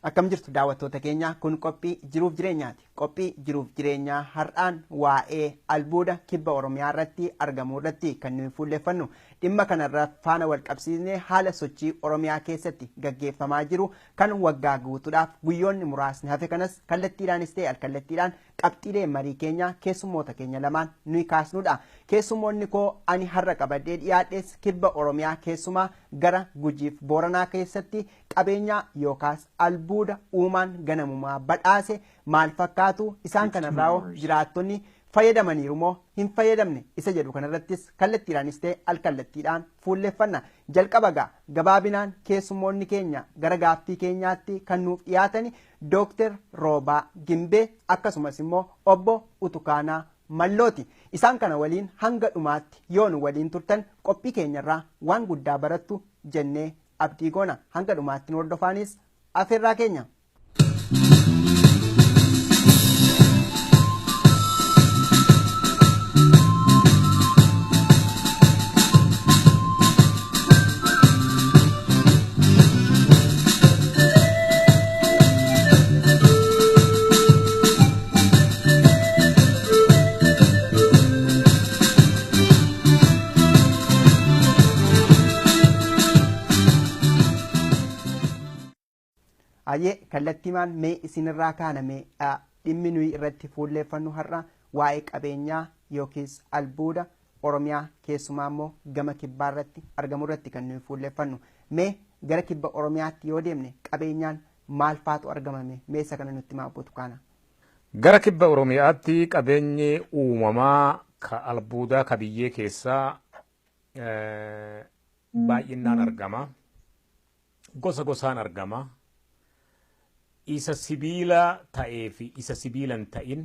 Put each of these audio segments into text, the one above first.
Akkam jirtu daawwattoota keenya kun qophii jiruuf jireenyaati. Qophii jiruuf jireenyaa har'aan waa'ee albuuda kibba Oromiyaa irratti argamu irratti kan nuyi fuulleeffannu dhimma kanarra faana wal qabsiisnee haala sochii Oromiyaa keessatti gaggeeffamaa jiru kan waggaa guutuudhaaf guyyoonni muraasni hafe kanas kallattiidhaanis ta'e alkallattiidhaan qabxiilee marii keenya keessummoota keenya lamaan nuyi kaasnudha. Keessummoonni koo ani har'a qabadhee dhiyaadhees kibba Oromiyaa keessumaa gara Gujiif Booranaa keessatti qabeenya yookaas albuuda uumaan ganamumaa badhaase maal fakkaatu isaan kanarraa jiraattonni fayyadamaniiru moo hin fayyadamne isa jedhu kanarrattis kallattiidhaanis ta'e alkallattiidhaan fuulleeffanna. Jalqaba gabaabinaan keessummoonni keenya gara gaaffii keenyaatti kan nuuf dhiyaatani Dooktar Roobaa Gimbee akkasumas immoo obbo Utukaanaa Mallooti. Isaan kana waliin hanga dhumaatti yoo nu waliin turtan qophii keenyarraa waan guddaa barattu jennee abdii goona. Hanga dhumaatti nu hordofaanis afeerraa keenya. Ayyee kallattiimaan mee isinirraa kaaname dhimmi nuyi irratti fuulleeffannu har'a waa'ee qabeenyaa yookiis albuuda Oromiyaa keessumaa immoo gama kibbaa irratti argamu irratti kan nuyi fuulleeffannu. Mee gara kibba Oromiyaatti yoo deemne qabeenyaan maal faatu argamame mee isa kana nutti maa Utukaana? Gara kibba Oromiyaatti qabeenyi uumamaa ka albuudaa ka biyyee keessaa baay'inaan argama. Gosa gosaan argama. Isa sibiila ta'ee fi isa sibiila hin ta'in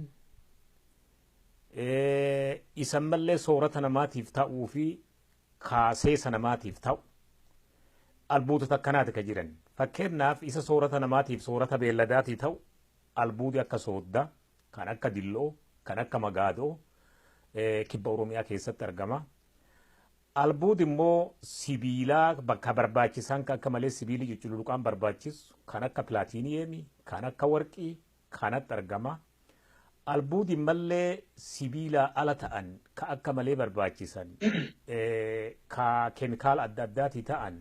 isa mallee soorata namaatiif ta'uu fi kaaseesa namaatiif ta'u albuudota akkanaati ka jiran. Fakkeenyaaf isa soorata namaatiif soorata beelladaatii ta'u albuudi akka sooddaa kan akka dilloo kan akka magaadoo kibba Oromiyaa keessatti argama. Albuudi immoo sibiilaa bakka barbaachisan kan akka malee sibiilii cucculuqaan barbaachisu kan akka pilaatiiniyeemii kan akka warqii kanatti argama. Albuudi mallee sibiilaa ala ta'an kan akka malee barbaachisan ka keemikaala adda addaatii ta'an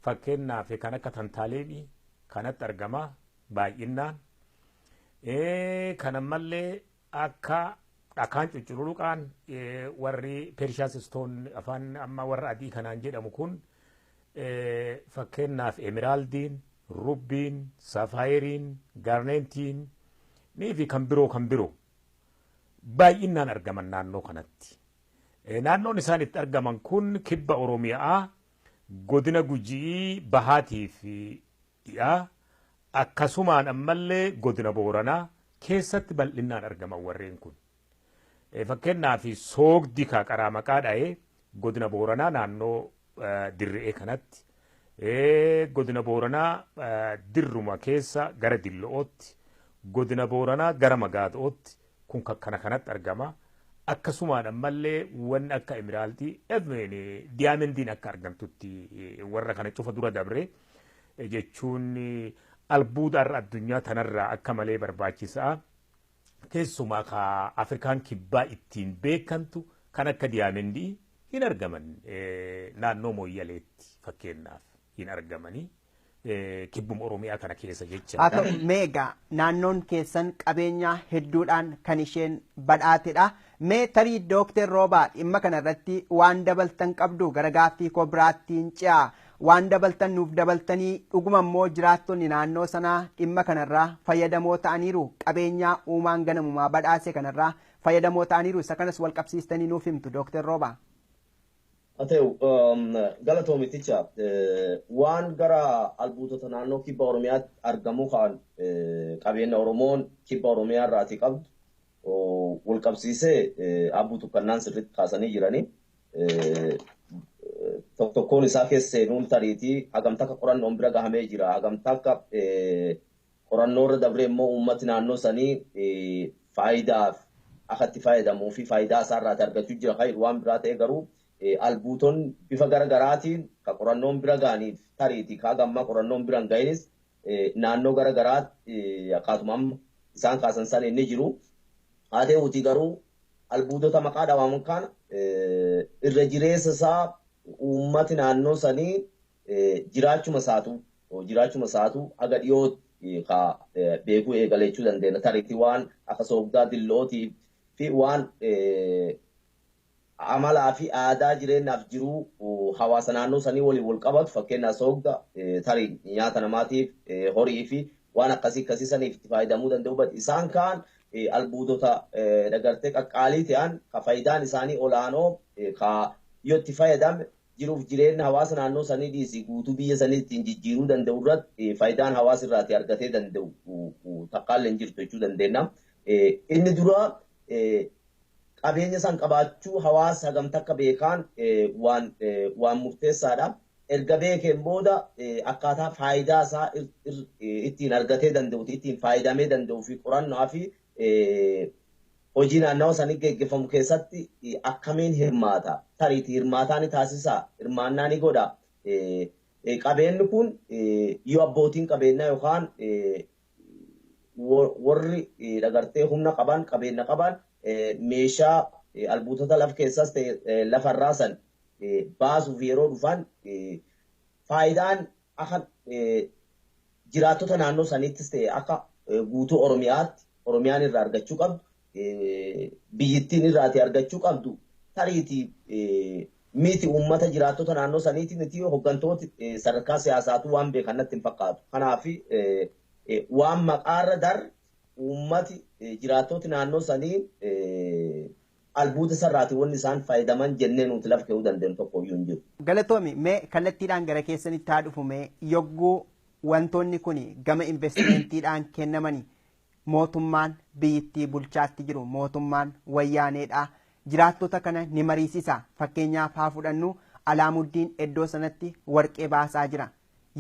fakkeenyaaf kan akka tantaaleemii kanatti argama baay'inaan. Kana mallee akka dhakaan cucculuqaan warri Pershiyaas Stoon afaan amma warra adii kanaan jedhamu kun fakkeenyaaf emeraaldiin, rubbiin, safaayiriin, gaarneentiin nii fi kan biroo baay'inaan argaman naannoo kanatti. Naannoon isaan itti argaman kun kibba Oromiyaa godina Gujii bahaatii fi dhiyaa akkasumaan ammallee godina Booranaa keessatti bal'inaan argaman warreen kun. Fakkeenyaaf soogdi ka qaraa maqaa dha'ee godina Booranaa naannoo dirree kanatti godina Booranaa dirruma keessa gara Dillo'ootti godina Booranaa gara Magaadootti kun kana kanatti argama. Akkasumaan ammallee wanni akka emeraaltii diyaamandiin akka argamtutti warra kana cufa dura dabre jechuun albuuda irra addunyaa tanarraa akka malee barbaachisaa. Keessumaa ka Afrikaan kibbaa ittiin beekantu kan akka diyaamandii hin argaman naannoo Mooyyaleetti fakkeenyaaf hin argamanii kibbuma Oromiyaa kana keessa jecha. Haa ta'u meegaa naannoon keessan qabeenyaa hedduudhaan kan isheen badhaatedha. Mee tarii Dooktar Roobaa dhimma kanarratti waan dabaltan qabdu gara gaaffii koo biraattiin ce'a. Waan dabaltan nuuf dabaltanii dhuguma immoo jiraattonni naannoo sanaa dhimma kanarraa fayyadamoo ta'aniiru qabeenyaa uumaan ganamumaa badhaase kanarraa fayyadamoo ta'aniiru isa kanas wal qabsiistanii nuuf himtu Dooktar Roobaa. Haa ta'u galatoomiticha waan gara albuutota naannoo kibba Oromiyaatti argamu kan qabeenya Oromoon kibba Oromiyaa irraatii qabdu wal qabsiisee abbuutu kannaan sirriitti kaasanii jiranii. tokkoon isaa keessa seenuun tariitii hagam takka qorannoon bira gahamee jira hagam takka qorannoo irra dabree immoo uummati naannoo sanii faayidaaf akka itti fayyadamuu fi faayidaa isaarraa argachuu jira kan waan biraa ta'e garuu albuuton bifa garagaraatiin ka qorannoon bira ga'aniif tariitii ka hagamma qorannoon bira hin ga'inis naannoo garagaraatti akkaatuma amma isaan kaasan san inni jiru haa ta'uutii garuu albuudota maqaa dhawaman kana irra jireessa isaa uummati naannoo sanii jiraachuma isaatu aga dhiyootti ka beekuu eegalechuu dandeenya tariitii waan akka soogdaa dillootii fi waan amalaa fi aadaa jireenyaaf jiru hawaasa naannoo sanii waliin wal qabatu fakkeenyaaf soogda tarii nyaata namaatiif horii fi waan akkasii saniif itti fayyadamuu danda'u bad isaan kaan albuudota dagartee qaqqaalii ta'an ka faayidaan isaanii olaanoo ka yoo itti fayyadame jiruuf jireenya hawaasa naannoo sanii dhiisii guutuu biyya sanii ittiin jijjiiruu danda'u irratti faayidaan hawaasa irraati argatee danda'u takkaallee hin jirtu jechuu dandeenya. Inni dura qabeenya san qabaachuu hawaasa hagam takka beekaan waan murteessaadha. Erga beekeen booda akkaataa faayidaa isaa ittiin argatee danda'u ittiin faayidamee danda'u fi qorannoo fi hojii naannawaa sanii geggeeffamu keessatti akkamiin hirmaata tariitii hirmaataa ni taasisaa hirmaannaa ni godha qabeenyi kun yoo abbootiin qabeenyaa yookaan warri dagartee humna qaban qabeenya qaban meeshaa albuutota laf keessas ta'e lafarraa san baasuuf yeroo dhufan faayidaan akka jiraattota naannoo saniittis ta'e akka guutuu Oromiyaatti Oromiyaan irraa argachuu qabdu biyyittiin irraati argachuu qabdu tariitii miti uummata jiraattota naannoo saniitiin itti hoggantooti sadarkaa siyaasaatu waan beekan natti hin fakkaatu. Kanaaf waan maqaarra dar uummati jiraattoti naannoo sanii albuuta sarraati wanni isaan fayyadaman jennee nuti lafa ka'uu dandeenyu tokko iyyuu hin jiru. Galatoomi mee kallattiidhaan gara keessanitti haa dhufu mee yogguu wantoonni kun gama investimentiidhaan kennamanii mootummaan biyyittii bulchaatti jiru mootummaan wayyaaneedha jiraattota kana ni mariisisa fakkeenyaaf haa fudhannu Alaamuddiin iddoo sanatti warqee baasaa jira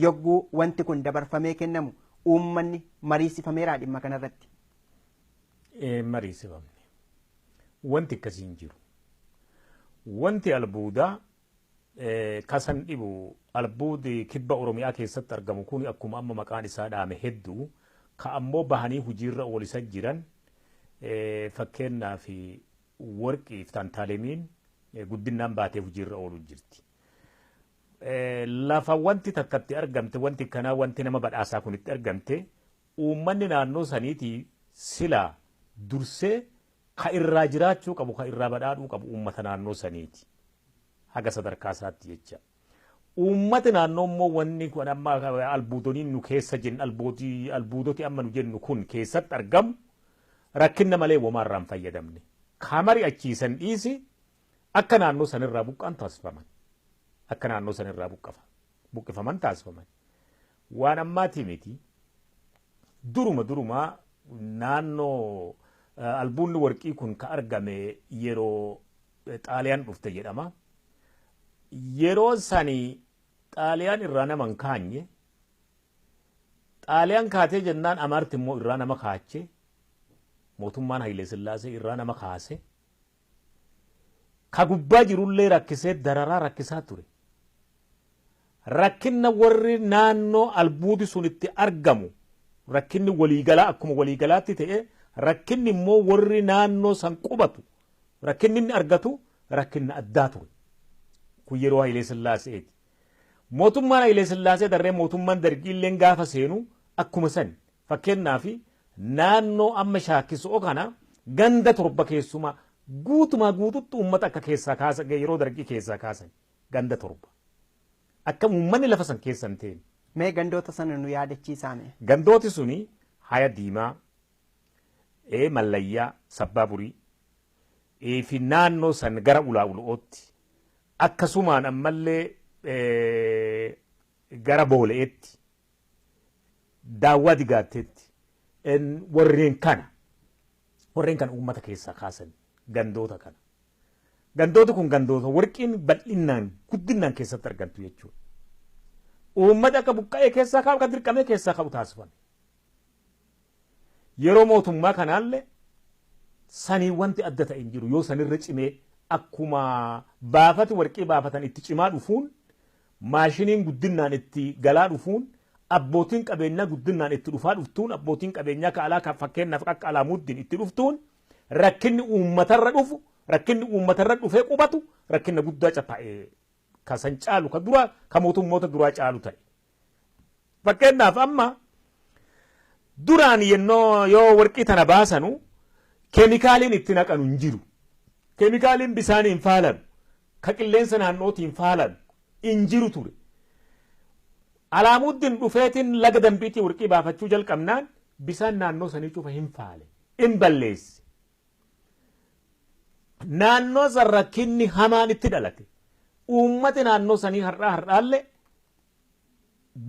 yogguu wanti kun dabarfamee kennamu uummanni mariisifameera dhimma kanarratti. Mariisifamne wanti akkasii hin jiru wanti albuudaa kasan dhibu albuudi kibba Oromiyaa keessatti argamu kun akkuma amma maqaan isaa dhaame hedduu ka ammoo bahanii hojiirra oolisa jiran fakkeenyaaf warqiif tantaalemiin guddinaan baatee hojiirra oolu jirti. Lafa wanti takkatti argamte wanti kanaa wanti nama badhaasaa kun itti argamte uummanni naannoo saniitii silaa dursee ka irraa jiraachuu qabu ka irraa badhaadhuu qabu uummata naannoo saniiti haga sadarkaa isaatti jecha. Uummati naannoo immoo wanni kun amma albuudoniin nu keessa jennu albuudoti amma nu jennu kun keessatti argamu rakkinna malee womaarraa hin fayyadamne. Kamari achiisan dhiisi akka naannoo sanirraa buqqaan taasifaman. Akka naannoo sanirraa buqqifaman taasifaman. Waan ammaati miti duruma naannoo albuunni warqii kun ka argame yeroo Xaaliyaan dhufte jedhama. Yeroo sanii Xaaliyaan irraa nama hin kaanye Xaaliyaan kaatee jennaan Amaarti immoo irraa nama kaache mootummaan Hayilee Sillaasee irraa nama kaase ka gubbaa jirullee rakkisee dararaa rakkisaa ture. Rakkinna warri naannoo albuudi sun itti argamu rakkinni waliigalaa akkuma waliigalaatti ta'e rakkinni immoo warri naannoo san qubatu rakkinni inni argatu rakkinna addaa ture. Kun yeroo Hayilee Sillaaseeti. Mootummaan Hayilee Sillaasee darree mootummaan dargiilleen gaafa seenu akkuma san fakkeenyaaf naannoo amma shaakkisoo kana ganda torba keessumaa guututti uummata akka keessaa kaasan yeroo dargii keessaa kaasan ganda torba. Akka uummanni lafa san keessan ta'e. Mee gandoota sana nu yaadachiisaame. Gandooti suni Haya Diimaa, Mallayyaa, Sabbaaburii fi naannoo san gara ulaa ulootti. Akkasumaan ammallee gara Boole'eetti Daawwaa Digaatteetti warreen kana uummata keessaa kaasan gandoota kana Gandoota kun gandoota warqiin bal'inaan guddinaan keessatti argamtu jechuudha. Uummata akka buqqa'ee keessaa qabu akka dirqamee keessaa qabu taasifame. Yeroo mootummaa kanaallee sanii wanti adda ta'e hin jiru yoo sanirra cimee akkuma baafati warqii baafatan itti cimaa dhufuun maashiniin guddinaan itti galaa dhufuun abbootiin qabeenyaa guddinaan itti dhufaa dhuftuun abbootiin qabeenyaa kaalaa kan fakkeenyaaf akka alaamuddin itti dhuftuun rakkinni uummatarra dhufu rakkinni uummatarra dhufee qubatu rakkinna guddaa capaa'ee kasan caalu ka dura ka mootummoota duraa caalu ta'e. Fakkeenyaaf amma duraan yennoo yoo warqii tana baasanu keemikaaliin itti naqanu hin jiru. Keemikaaliin bisaaniin faalanu ka qilleensa naannootiin faalanu hin jiru ture. Alaamuddin dhufeetiin laga dambiitii warqii baafachuu jalqabnaan bisaan naannoo sanii cufa hin faale hin balleessi. Naannoo san rakkinni hamaan itti dhalate. Uummati naannoo sanii har'aallee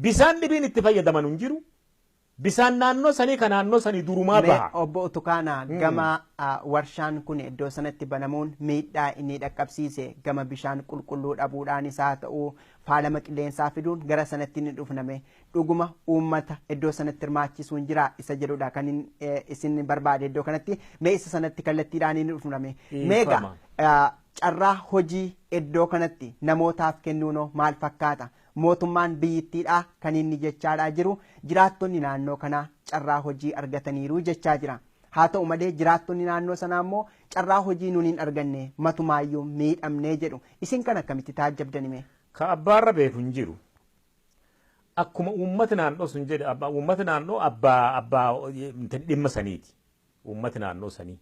bisaan dhibiin itti fayyadaman hin jiru. Bisaan naannoo sanii kan naannoo sanii durumaa baha. Obbo Utukaana gama warshaan kun iddoo sanatti banamuun miidhaa inni dhaqqabsiise gama bishaan qulqulluu dhabuudhaanis haa ta'uu faalama qilleensaa fiduun gara sanatti ni dhufname dhuguma uummata iddoo sanatti hirmaachisuun jira isa jedhudha kan isin barbaade iddoo kanatti mee isa sanatti kallattiidhaan ni dhufname meeqa carraa hojii iddoo kanatti namootaaf kennuunoo maal fakkaata? Mootummaan biyyittiidhaa kan inni jechaadhaa jiru jiraattonni naannoo kanaa carraa hojii argataniiru jechaa jira. Haa ta'u malee jiraattonni naannoo sanaa immoo carraa hojii nuun hin arganne matumaayyuu miidhamnee jedhu. Isin kan akkamitti taajjabdanime? Ka abbaarra beeku hin jiru. Akkuma uummati naannoo sun jedhe uummati naannoo abbaa dhimma saniiti. Uummati naannoo sanii.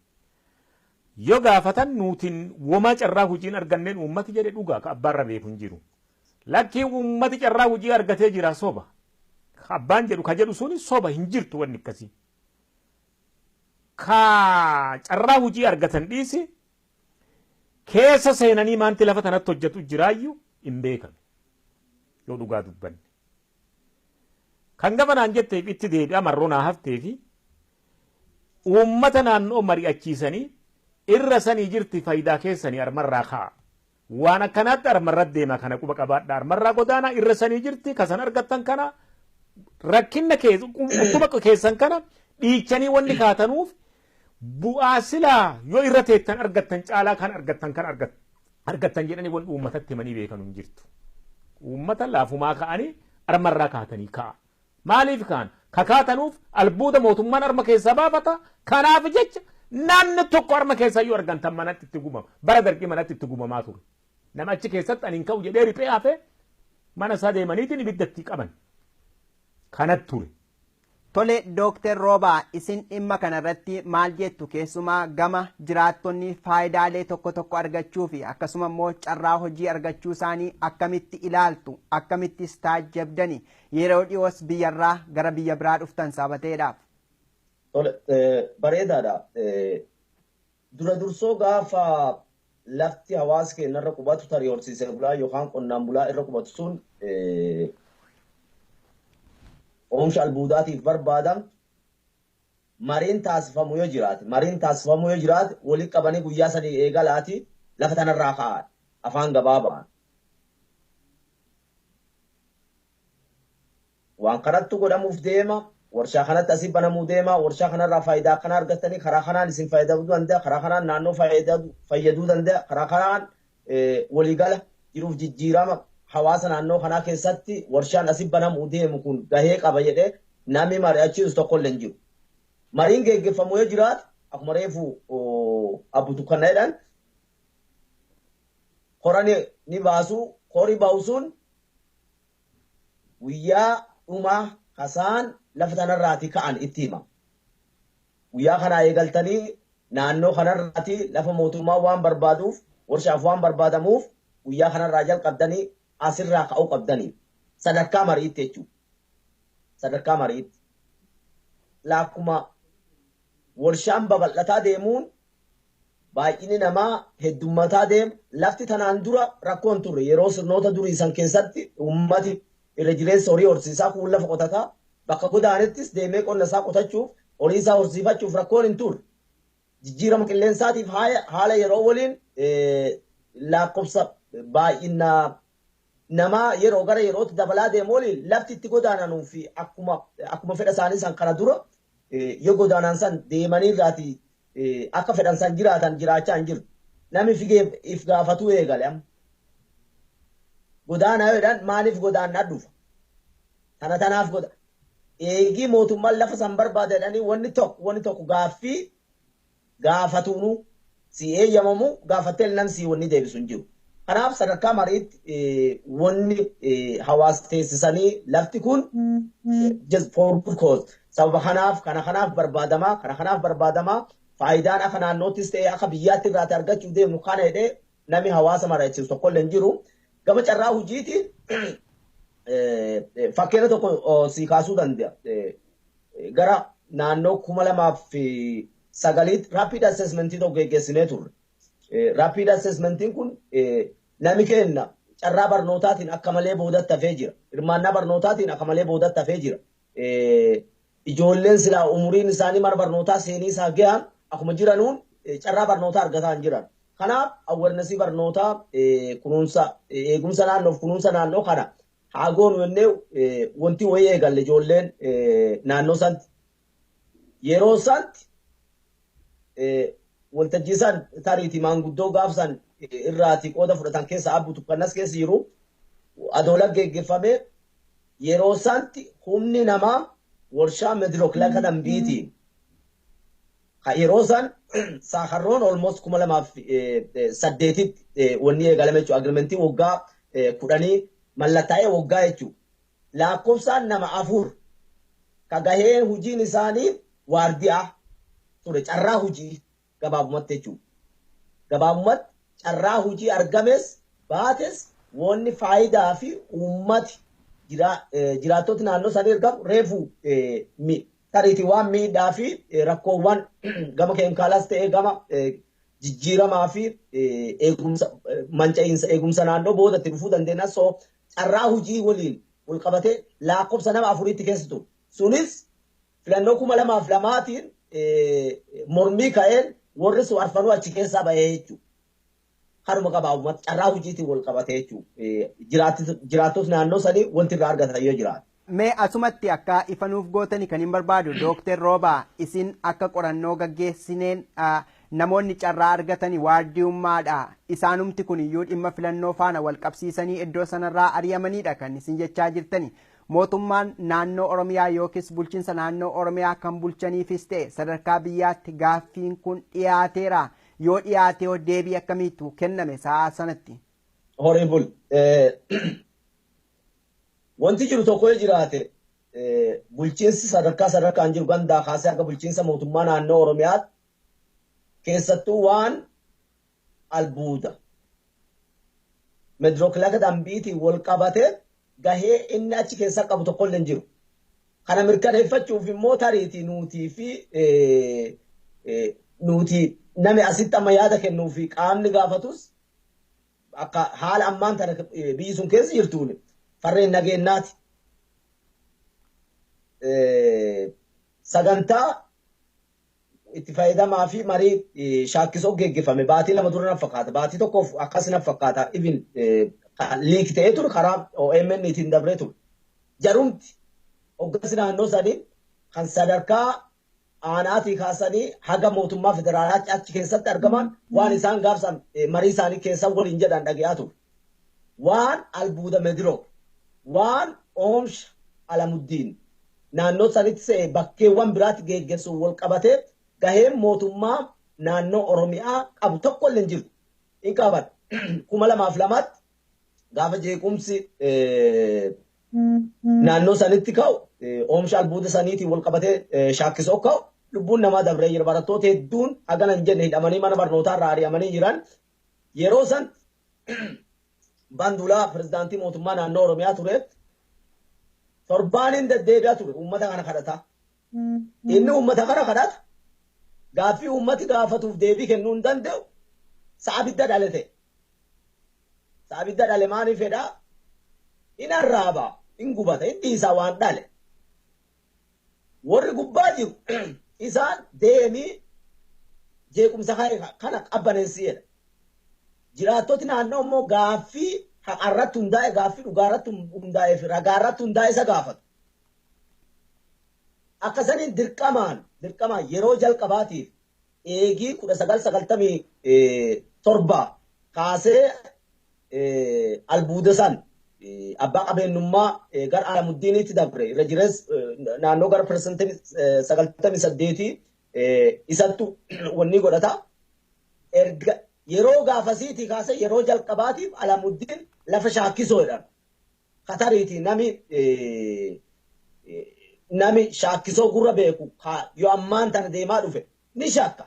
Yoo gaafatan nuutiin womaa carraa hojiin arganneen uummati jedhe dhugaa ka abbaarra beeku hin jiru. Lakkiin uummati carraa hojii argatee jira soba. Abbaan jedhu ka jedhu suni soba hin jirtu wanni akkasii. Ka carraa hojii argatan dhiisi keessa seenanii maanti lafa tanatti hojjetu jiraayyuu hin beekame. Yoo dhugaa dubbanne. Kan gamanaan jetteef itti deebi'a marroo naa hafteefi uummata naannoo mari'achiisanii irra sanii jirti faayidaa keessanii armarraa kaa'a. Waan akkanaatti armarra deema kana quba qabaadha armarraa godaanaa irra sanii jirti kasan argattan kana rakkinna utuma keessan kana dhiichanii wanni kaatanuuf bu'aa silaa yoo irra teettan argattan caalaa kan argattan jedhanii wanni uummatatti himanii beekanu hin jirtu. Uummata laafumaa ka'anii armarraa kaatanii ka'a. Maaliif kaan kakaatanuuf albuuda mootummaan arma keessaa baafata kanaaf jecha namni tokko arma keessaa yoo argantan manatti itti gubama bara dargii manatti itti gubamaa ture. Nama achi keessatti ani hin ka'u jedhee riphee hafee mana isaa deemaniitiin ibiddatti qaban. Kanatti ture. Tole Dookter Roobaa isin dhimma kanarratti maal jettu keessumaa gama jiraattonni faayidaalee tokko tokko argachuu fi akkasuma immoo carraa hojii argachuu isaanii akkamitti ilaaltu akkamittis taajjabdani yeroo dhiyoos biyyarraa gara biyya biraa dhuftan sabateedhaaf. Tole bareedaadha. Dura dursoo gaafa lafti hawaasa keenya irra qubatu tarii horsiisee bulaa yookaan qonnaan bulaa irra qubatu sun oomisha albuudaatiif barbaadan mariin taasifamu yoo jiraate waliin qabanii guyyaa sadii eegalaati lafa tanarraa ka'an afaan gabaabaan. Waan kanatti godhamuuf deema warshaa kanatti asii banamuu deema warshaa kanarraa faayidaa akkana argatanii karaa kanaan isin fayyadamuu danda'a karaa kanaan naannoo fayyaduu danda'a karaa kanaan waliigala jiruuf jijjiirama hawaasa naannoo kanaa keessatti warshaan asii banamuu deemu kun gahee qaba jedhee namni mari'achiisu tokko illee hin jiru. Mariin geggeeffamu yoo jiraatu akkuma reefu abbutu kan jedhan qorani ni baasu qorii baasuun guyyaa dhumaa kasaan lafa tanarraati ka'an itti hima. Guyyaa kanaa eegaltanii naannoo kanarraati lafa mootummaa waan barbaaduuf warshaaf waan barbaadamuuf guyyaa kanarraa jalqabdanii asirraa ka'uu qabdanii sadarkaa mariitti jechuudha. Sadarkaa mariitti. Lakkuma warshaan babal'ataa deemuun baay'inni namaa heddummataa deemu lafti tanaan dura rakkoon turre yeroo sirnoota durii san keessatti uummati irra jireessa horii horsiisaa kun lafa qotataa bakka godaanettis deemee qonna isaa qotachuuf horii isaa horsiifachuuf rakkoon hin turre. Jijjiirama qilleensaatiif haala yeroo waliin lakkoofsa baay'ina namaa yeroo gara yerootti dabalaa deemu waliin lafti itti godaananuu fi akkuma fedha isaanii san kana dura yoo godaanan san deemanii irraati akka fedhan san jiraatan jiraachaa hin jiru. Namni figee if gaafatu eegale amma. Godaanaa jedhan maaliif godaannaa dhufa? Tanaaf goda. Eegii mootummaan lafa san barbaada jedhanii wanni tokko gaaffii gaafatuunu si eeyyamamu gaafattee nam si wanni deebisu hin jiru. Kanaaf sadarkaa mariitti wanni hawaasa teessisanii lafti kun just for good cause. Sababa kanaaf barbaadamaa faayidaan akka naannoottis ta'ee akka biyyaatti irraati argachuu deemnu kana jedhee namni hawaasa mari'achiisu tokko illee hin jiru. Gama carraa hojiitiin fakkeenya tokko si kaasuu danda'a. Gara naannoo 2009 rapid assessmentii tokko geggeessinee turre. Rapid assessmentiin kun namni kenna carraa barnootaatiin akka malee boodatti hafee jira. Hirmaannaa barnootaatiin akka malee boodatti hafee jira. Ijoolleen silaa umuriin isaanii mana barnootaa seenii isaa gahan akkuma jiranuun carraa barnootaa argataa hin jiran. Kanaaf awarenessii barnootaa kunuunsa eegumsa naannoof kunuunsa naannoo kana haa goonu jennee wanti wayii eegalle ijoolleen naannoo sanatti yeroo sanatti waltajjii san tariitii maanguddoo gaafsan irraati qooda fudhatan keessa abbutu kannas keessa jiru adoola geggeeffame yeroo sanatti humni namaa warshaa medrook laga dambiitiin yeroo san saakarroon almost 2008 wanni eegalame jechuudha agrimentii waggaa 10 mallattaa'ee waggaa jechuudha lakkoofsaan nama 4 kagahee hujiin isaanii waardiyaa ture carraa hujii gabaabumatti jechuudha gabaabumatti carraa hujii argames baates wanni faayidaa fi uummati jiraattota naannoo sanii argamu reefu tariitii waan miidhaa fi rakkoowwan gama keemikaalaas ta'ee gama jijjiiramaa fi manca'iinsa eegumsa naannoo boodatti dhufuu dandeenya. So carraa hujii waliin wal qabatee lakkoofsa nama 4tti keessattu sunis filannoo 2002tiin mormii ka'een warri sun arfanuu achi keessaa bahee jechuudha. Haruma gabaabumatti carraa hujiitiin wal qabatee jechuudha. Jiraattota naannoo sanii wanti irraa argatan yoo jiraatu. Mee asumatti akka ifanuuf gootanii kan hin barbaadu Dookter Roobaa isin akka qorannoo gaggeessineen namoonni carraa argatanii waardiyummaadha. Isaanumti kun iyyuu dhimma filannoo faana wal qabsiisanii iddoo sanarraa ari'amanidha kan isin jechaa jirtani. Mootummaan naannoo Oromiyaa yookiis bulchiinsa naannoo Oromiyaa kan bulchaniifis ta'e sadarkaa biyyaatti gaaffiin kun dhiyaateera. Yoo dhiyaatee deebii akkamiitu kenname sa'a sanatti? Horrible. Wanti jiru tokko jiraate bulchiinsi sadarkaan jiru gandaa kaasee akka bulchiinsa mootummaa naannoo Oromiyaatti keessattuu waan albuuda medrook laga dambiitiin wal qabate gahee inni achi keessa qabu tokko illee hin jiru. Kana mirkaneeffachuuf immoo tariitii nuti nami asitti amma yaada kennuu fi qaamni gaafatus akka haala ammaan tana biyyi sun keessa jirtuun farreen nageenyaati. Sagantaa itti fayyadamaa fi marii shaakkisoo geggeeffame baatii 2 dura na fakkaata. Baatii tokkoof akkas na fakkaata. Even liik ta'ee ture karaa OMN ittiin dabree ture. Jarumti hoggansi naannoo sanii kan sadarkaa aanaatii kaasanii haga mootummaa federaalaa achi keessatti argaman waan isaan gaafsan marii isaanii keessa waliin jedhan dhaga'aa ture. Waan albuuda medrook waan oomsha alamuddiin naannoo sanitti se'e bakkeewwan biraatti geggeessuun wal qabatee gaheen mootummaa naannoo Oromiyaa qabu tokko illee hin jiru. In qaban 2002tti gaafa jeequmsi naannoo sanitti ka'u oomsha albuuda saniitiin wal qabatee shaakkisoo ka'u lubbuun namaa dabree jira. Barattoota hedduun hagana hin jenne hidhamanii mana barnootaa irraa ari'amanii jiran. Yeroo san Bandulaa pirezidaantii mootummaa naannoo Oromiyaa ture. Torbaaniin deddeebi'aa ture uummata kana kadhata. Inni uummata kana kadhata. Gaaffii uummati gaafatuuf deebii kennuu hin danda'u. Sa'a bidda dhale ta'e. Sa'a bidda dhale maaliif fedhaa? In arraaba, in gubata, in dhiisaa waan dhale. Warri gubbaa jiru isaan deemii jeequmsa kana qabbaneessiidha. jiraattoti naannoo immoo gaaffii haqarratti hundaa'e gaaffii dhugaarratti hundaa'ee fi ragaarratti hundaa'e isa gaafatu. Akkasaniin dirqamaan yeroo jalqabaatiif eegii 1997 kaasee albuuda san abbaa qabeenyummaa gara Alamuddiiniitti dabre irra jirees naannoo gara persentii 98 isattu wanni godhata. Erga yeroo gaafasiitii kaasee yeroo jalqabaatiif Alamuddiin lafa shaakkisoodhaan Katariitii nami shaakkisoo gurra beeku yoo ammaan tana deemaa dhufe ni shaakka.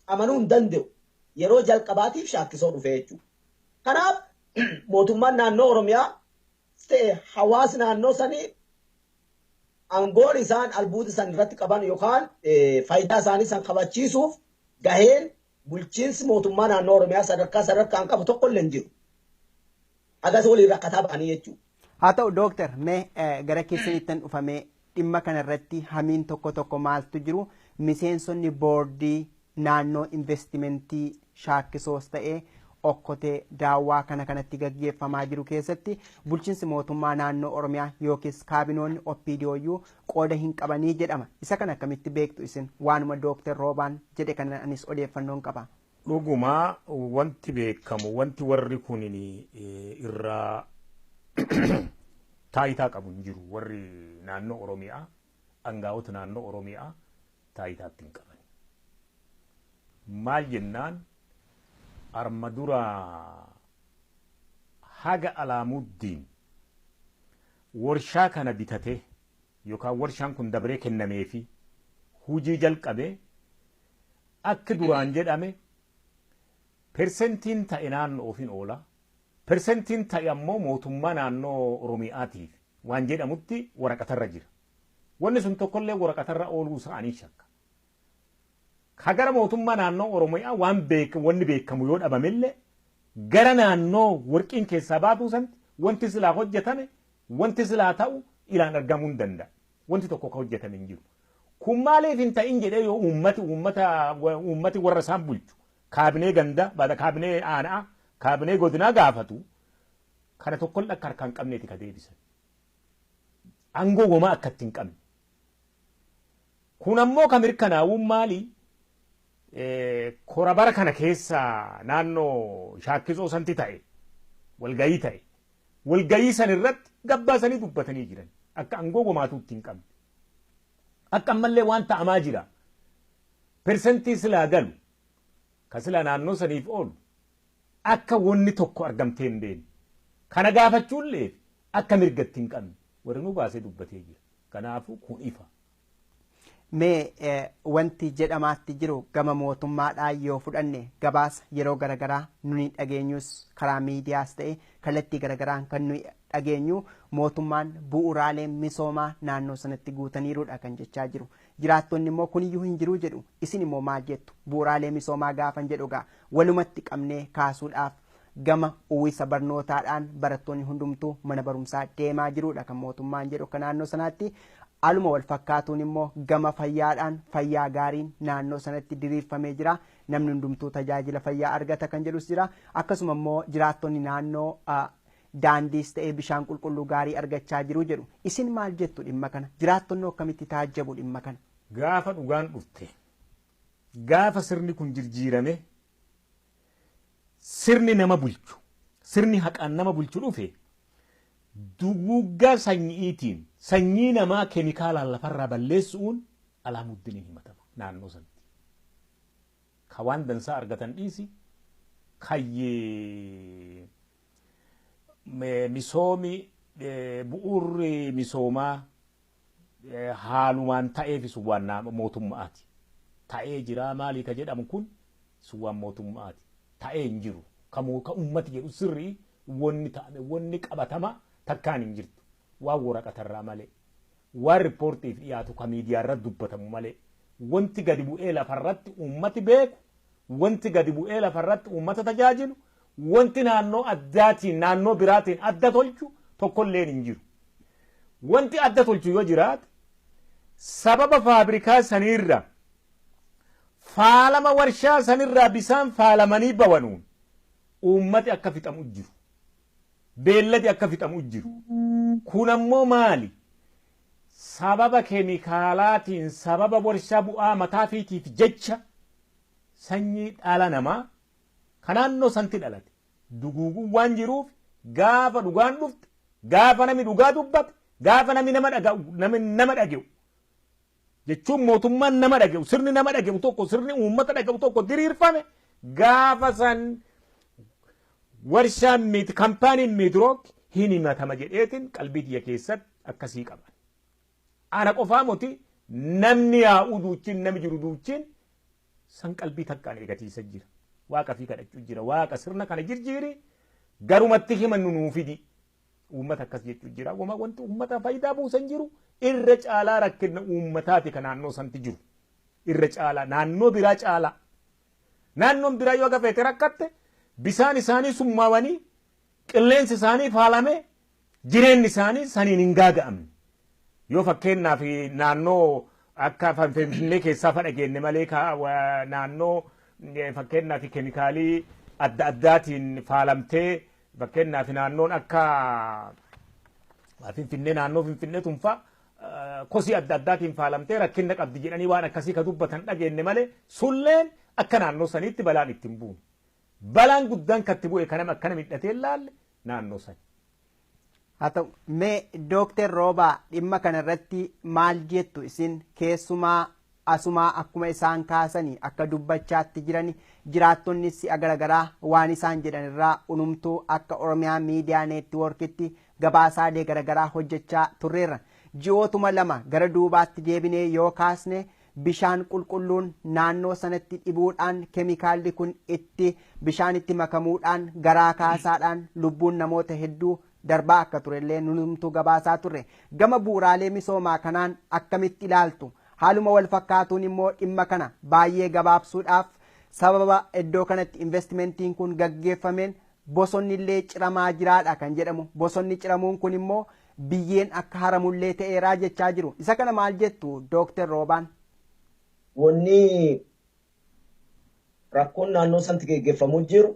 Amanuu hin danda'u. Yeroo jalqabaatiif shaakkisoo dhufe jechuudha. Kanaaf mootummaan naannoo Oromiyaa ta'e hawaasni naannoo sanii aangoon isaan albuuda san irratti qaban yookaan faayidaa isaanii san kabachiisuuf gaheen bulchiinsi mootummaa naannoo Oromiyaa sadarkaan qabu tokko illee hin jiru. Agas waliin rakkataa ba'anii jechuudha. Haa ta'u dooktar mee gara keessanittan dhufamee dhimma kanarratti hamiin tokko maaltu jiru miseensonni boordii naannoo investimentii shaakkisoos ta'ee okkotee daawwaa kanatti gaggeeffamaa jiru keessatti bulchiinsi mootummaa naannoo Oromiyaa yookiis kaabinoonni OPDOyyuu qooda hin qabanii jedhama. Isa kana akkamitti beektu isin waanuma dooktar Roobaan jedhe kana anis odeeffannoon qaba. Dhugumaa wanti beekamu wanti warri kun irraa taayitaa qabu hin jiru. Warri naannoo Oromiyaa aangaa'ota naannoo Oromiyaa taayitaatti hin qaban. Maal jennaan armadura haga Alamuddiin warshaa kana bitate yookaan warshaan kun dabree kennamee fi hujii jalqabe akka duraan jedhame persentiin ta'e naannoo ofiin oola. Persentiin ta'e ammoo mootummaa naannoo Oromiyaatiif waan jedhamutti waraqatarra jira. Wanni sun tokkollee waraqatarra ooluu isaanii shakka. Kagara mootummaa naannoo Oromiyaa wanni beekamu yoo dhabamillee gara naannoo warqiin keessaa baatuu santi wanti silaa hojjetame wanti silaa ta'u ilaan argamuu hin danda'a. Wanti tokko ka hojjetame hin jiru. Kun maaliif hin ta'in jedhee yoo uummati warra isaan bulchu kaabinee ganda baada kaabinee aanaa kaabinee godinaa gaafatu kana tokkollee akka harkaan qabneeti ka deebisan. Aangoo gomaa akkatti hin qabne. Kun ammoo ka mirkanaa'uun maali? Korabara kana keessa naannoo shaakkisoo santi ta'e walgayii ta'e walgayii san irratti gabbaasanii dubbatanii jiran akka aangoo gomaatuutti hin qabne. Akka ammallee waan ta'amaa jira. Persentii silaa galu ka silaa naannoo saniif oolu akka wanni tokko argamtee hin deemne. Kana gaafachuullee akka mirgatti hin qabne warri nu baasee dubbatee jira. Kanaafuu kun ifa. Mee wanti jedhamaatti jiru gama mootummaadhaan yoo fudhanne gabaasa yeroo garaagaraa nuni dhageenyus karaa miidiyaas ta'e kallattii garaagaraan kan nuyi dhageenyu mootummaan bu'uuraalee misoomaa naannoo sanatti guutaniiruudha kan jechaa jiru. Jiraattonni immoo kuniyyuu hin jiru jedhu. Isin immoo maal jettu? Bu'uuraalee misoomaa gaafan jedhu gaa walumatti qabnee kaasuudhaaf gama uwwisa barnootaadhaan barattoonni hundumtuu mana barumsaa deemaa jiruudha kan mootummaan jedhu akka naannoo sanaatti. Aluma wal fakkaatuun immoo gama fayyaadhaan fayyaa gaariin naannoo sanatti diriirfamee jira. Namni hundumtuu tajaajila fayyaa argata kan jedhus jira. Akkasuma immoo jiraattonni naannoo daandiis ta'ee bishaan qulqulluu gaarii argachaa jiru jedhu. Isin maal jettu dhimma kana? Jiraattonni akkamitti taajjabu dhimma kana? Gaafa dhugaan dhufte gaafa sirni kun jijjiirame sirni nama bulchu sirni haqaan nama bulchu dhufe duguuggaa sanyiitiin sanyii namaa keemikaalaan lafarraa balleessuun Alaamuddin himatama naannoo sanatti. Ka waan dansaa argatan dhiisi kayyee misoomi bu'uurri misoomaa haalumaan ta'eef suwwaan mootummaati. Ta'ee jira maalii ka jedhamu kun suwwaan mootummaati. Ta'ee hin jiru. Ka ummati jedhu sirrii wanni ta'ame wanni qabatama takkaan hin jirtu. Waan waraqatarraa malee. Waan riippoortiif dhiyaatu ka miidiyaarra dubbatamu malee. Wanti gadi bu'ee lafarratti ummati beeku. Wanti gadi bu'ee lafarratti ummata tajaajilu. Wanti naannoo addaatiin naannoo biraatiin adda tolchu tokkolleen hin jiru. Wanti adda tolchu yoo jiraate sababa faabrikaa sanirra faalama warshaa sanirraa bisaan faalamanii bawanuun uummati akka fixamu jiru. Beelladi akka fixamu jiru. Kun ammoo maali? Sababa keemikaalaatiin sababa warshaa bu'aa mataa fiitiif jecha sanyii dhala namaa kan naannoo sanatti dhalate duguuguun waan jiruuf gaafa dhugaan dhufte gaafa namni dhugaa dubbate gaafa namni nama dhaga'u jechuun mootummaan nama dhaga'u sirni nama dhaga'u tokko sirni uummata dhaga'u tokko diriirfame gaafa san warshaan miiti kaampaaniin miidirook hin himatama jedheetiin qalbii kiyya keessatti akkasii qaban. Ana qofaa moti namni yaa'uu duuchiin namni jiru duuchiin san qalbii takkaan eegatiisa jira. Waaqa fi kadhachuu jira. Waaqa sirna kana jirjiiri garumatti himannu nuu fidi. Uummata akkas jechuu jira. Wanti uummata faayidaa buusan jiru irra caalaa rakkina uummataati kan naannoo santi jiru. Irra caalaa naannoo biraa caalaa. Naannoon biraa yoo gafeete rakkatte bisaan isaanii summaawanii qilleensi isaanii faalame jireenyi isaanii saniin hin gaaga'amne. Yoo fakkeenyaaf naannoo akka Finfinnee keessaa fadhageenne malee naannoo fakkeenyaaf keemikaalii adda addaatiin faalamtee fakkeenyaaf naannoon akka Finfinnee naannoo Finfinnee tunfaa kosii adda addaatiin faalamtee rakkina qabdi jedhanii waan akkasii ka dubbatan dhageenne malee sulleen akka naannoo saniitti balaan ittiin buune. Balaan guddaan katti bu'e kanam akkana midhatee laalle naannoo sani. Haa ta'u mee Dookter Roobaa dhimma kanarratti maal jettu isin keessumaa asumaa akkuma isaan kaasanii akka dubbachaatti jirani jiraattonni si'a garaagaraa waan isaan jedhan irraa unumtuu akka Oromiyaa Miidiyaa Neetwoorkitti gabaasaalee garaagaraa hojjechaa turreerra. Ji'ootuma lama gara duubaatti deebinee yoo kaasne bishaan qulqulluun naannoo sanatti dhibuudhaan keemikaalli kun bishaan itti makamuudhaan garaa kaasaadhaan lubbuun namoota hedduu darbaa akka turellee nunumtuu gabaasaa turre gama bu'uuraalee misoomaa kanaan akkamitti ilaaltu haaluma wal fakkaatuun immoo dhimma kana baay'ee gabaabsuudhaaf sababa iddoo kanatti investimentiin kun gaggeeffameen bosonni illee ciramaa jiraadha kan jedhamu bosonni ciramuun kun immoo biyyeen akka haramullee ta'eeraa jechaa jiru isa kana maal jettu Dookter Roobaan? Wanni rakkoon naannoo sanatti gaggeeffamuu jiru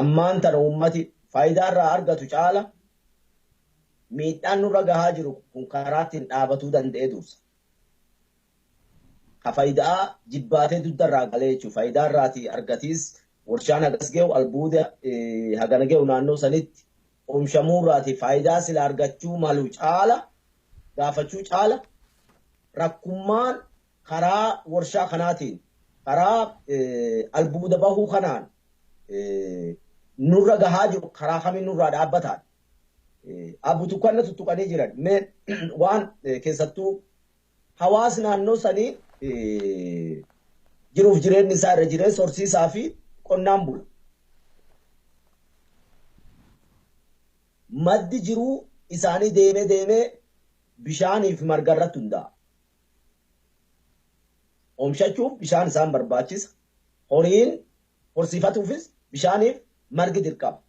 ammaan tana uummati faayidaa irraa argatu caala miidhaan nurra gahaa jiru kun karaa ittiin dhaabatuu danda'e dursa. Ka faayidaa jibbaatee dudda irraa galee jechuudha. Faayidaa irraati argatiis warshaan hagas ge'u albuuda hagana ge'u naannoo sanitti oomishamuu irraati faayidaa sila argachuu malu caala gaafachuu caala rakkummaan karaa warshaa kanaatiin karaa albuuda bahuu kanaan nurra gahaa jiru karaa kamiin nurraa dhaabbataan abbutu kanna tuttuqanii jiran waan keessattuu hawaasni naannoo sanii jiruuf jireenyi isaa irra jireenya horsiisaa fi qonnaan bula. Maddi jiruu isaanii deemee bishaaniif marga irratti hundaa'a. Oomishachuuf bishaan isaan barbaachisa. Horiin horsiifatuufis bishaaniif margi dirqama.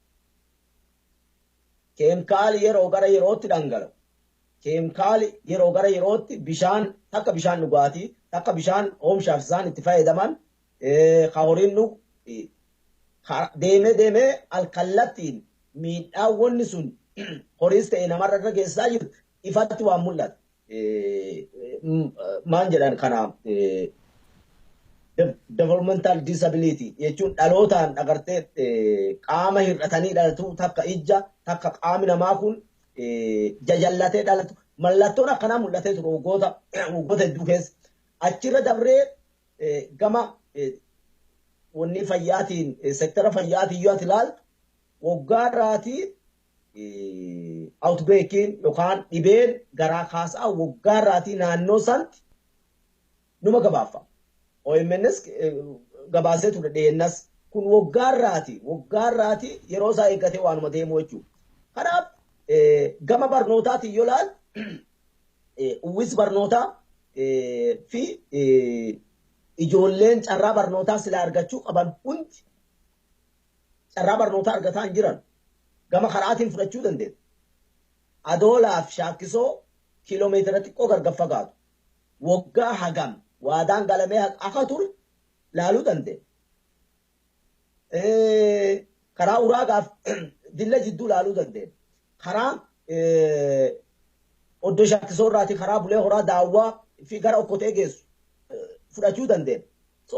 Keemikaali yeroo gara yerootti dhangala'u. Keemikaali yeroo gara yerootti bishaan takka bishaan dhugaatii takka bishaan oomishaaf isaan itti fayyadaman ka horiin dhugu deemee alkallattiin miidhaawwanni sun horiis ta'e namarra irra geessaa jiru ifatti waan mul'ata. Maan jedhan kanaaf developmental disability jechuun dhalootaan agartee qaama hir'atanii dhalatu takka ija takka qaami namaa kun jajallatee dhalatu mallattoon akkanaa mul'atee ture waggoota hedduu keessa achirra dabree gama wanni fayyaatiin sektara fayyaatiin yoo ati ilaaltu waggaa irraatii outbreakiin yookaan dhibeen garaa kaasaa waggaa irraatii naannoo sanatti numa gabaafama. OMNs gabaasee ture dheennas kun waggaa irraatii yeroo isaa eeggatee waanuma deemu jechuudha. Kanaaf gama barnootaatiin yoo ilaalu uwwis barnootaa fi ijoolleen carraa barnootaa sila argachuu qaban hundi carraa barnootaa argataa hin jiran gama karaatiin fudhachuu dandeenya. Adoolaaf shaakkisoo kiiloomeetira xiqqoo gargar fagaatu waggaa hagam waadaan galamee akka ture laaluu dandeenya. karaa uraagaaf dilla jidduu laaluu dandeenya. Karaa oddoo shakkisoo irraati karaa bulee horaa daawwaa fi gara okkotee geessu fudhachuu dandeenya. So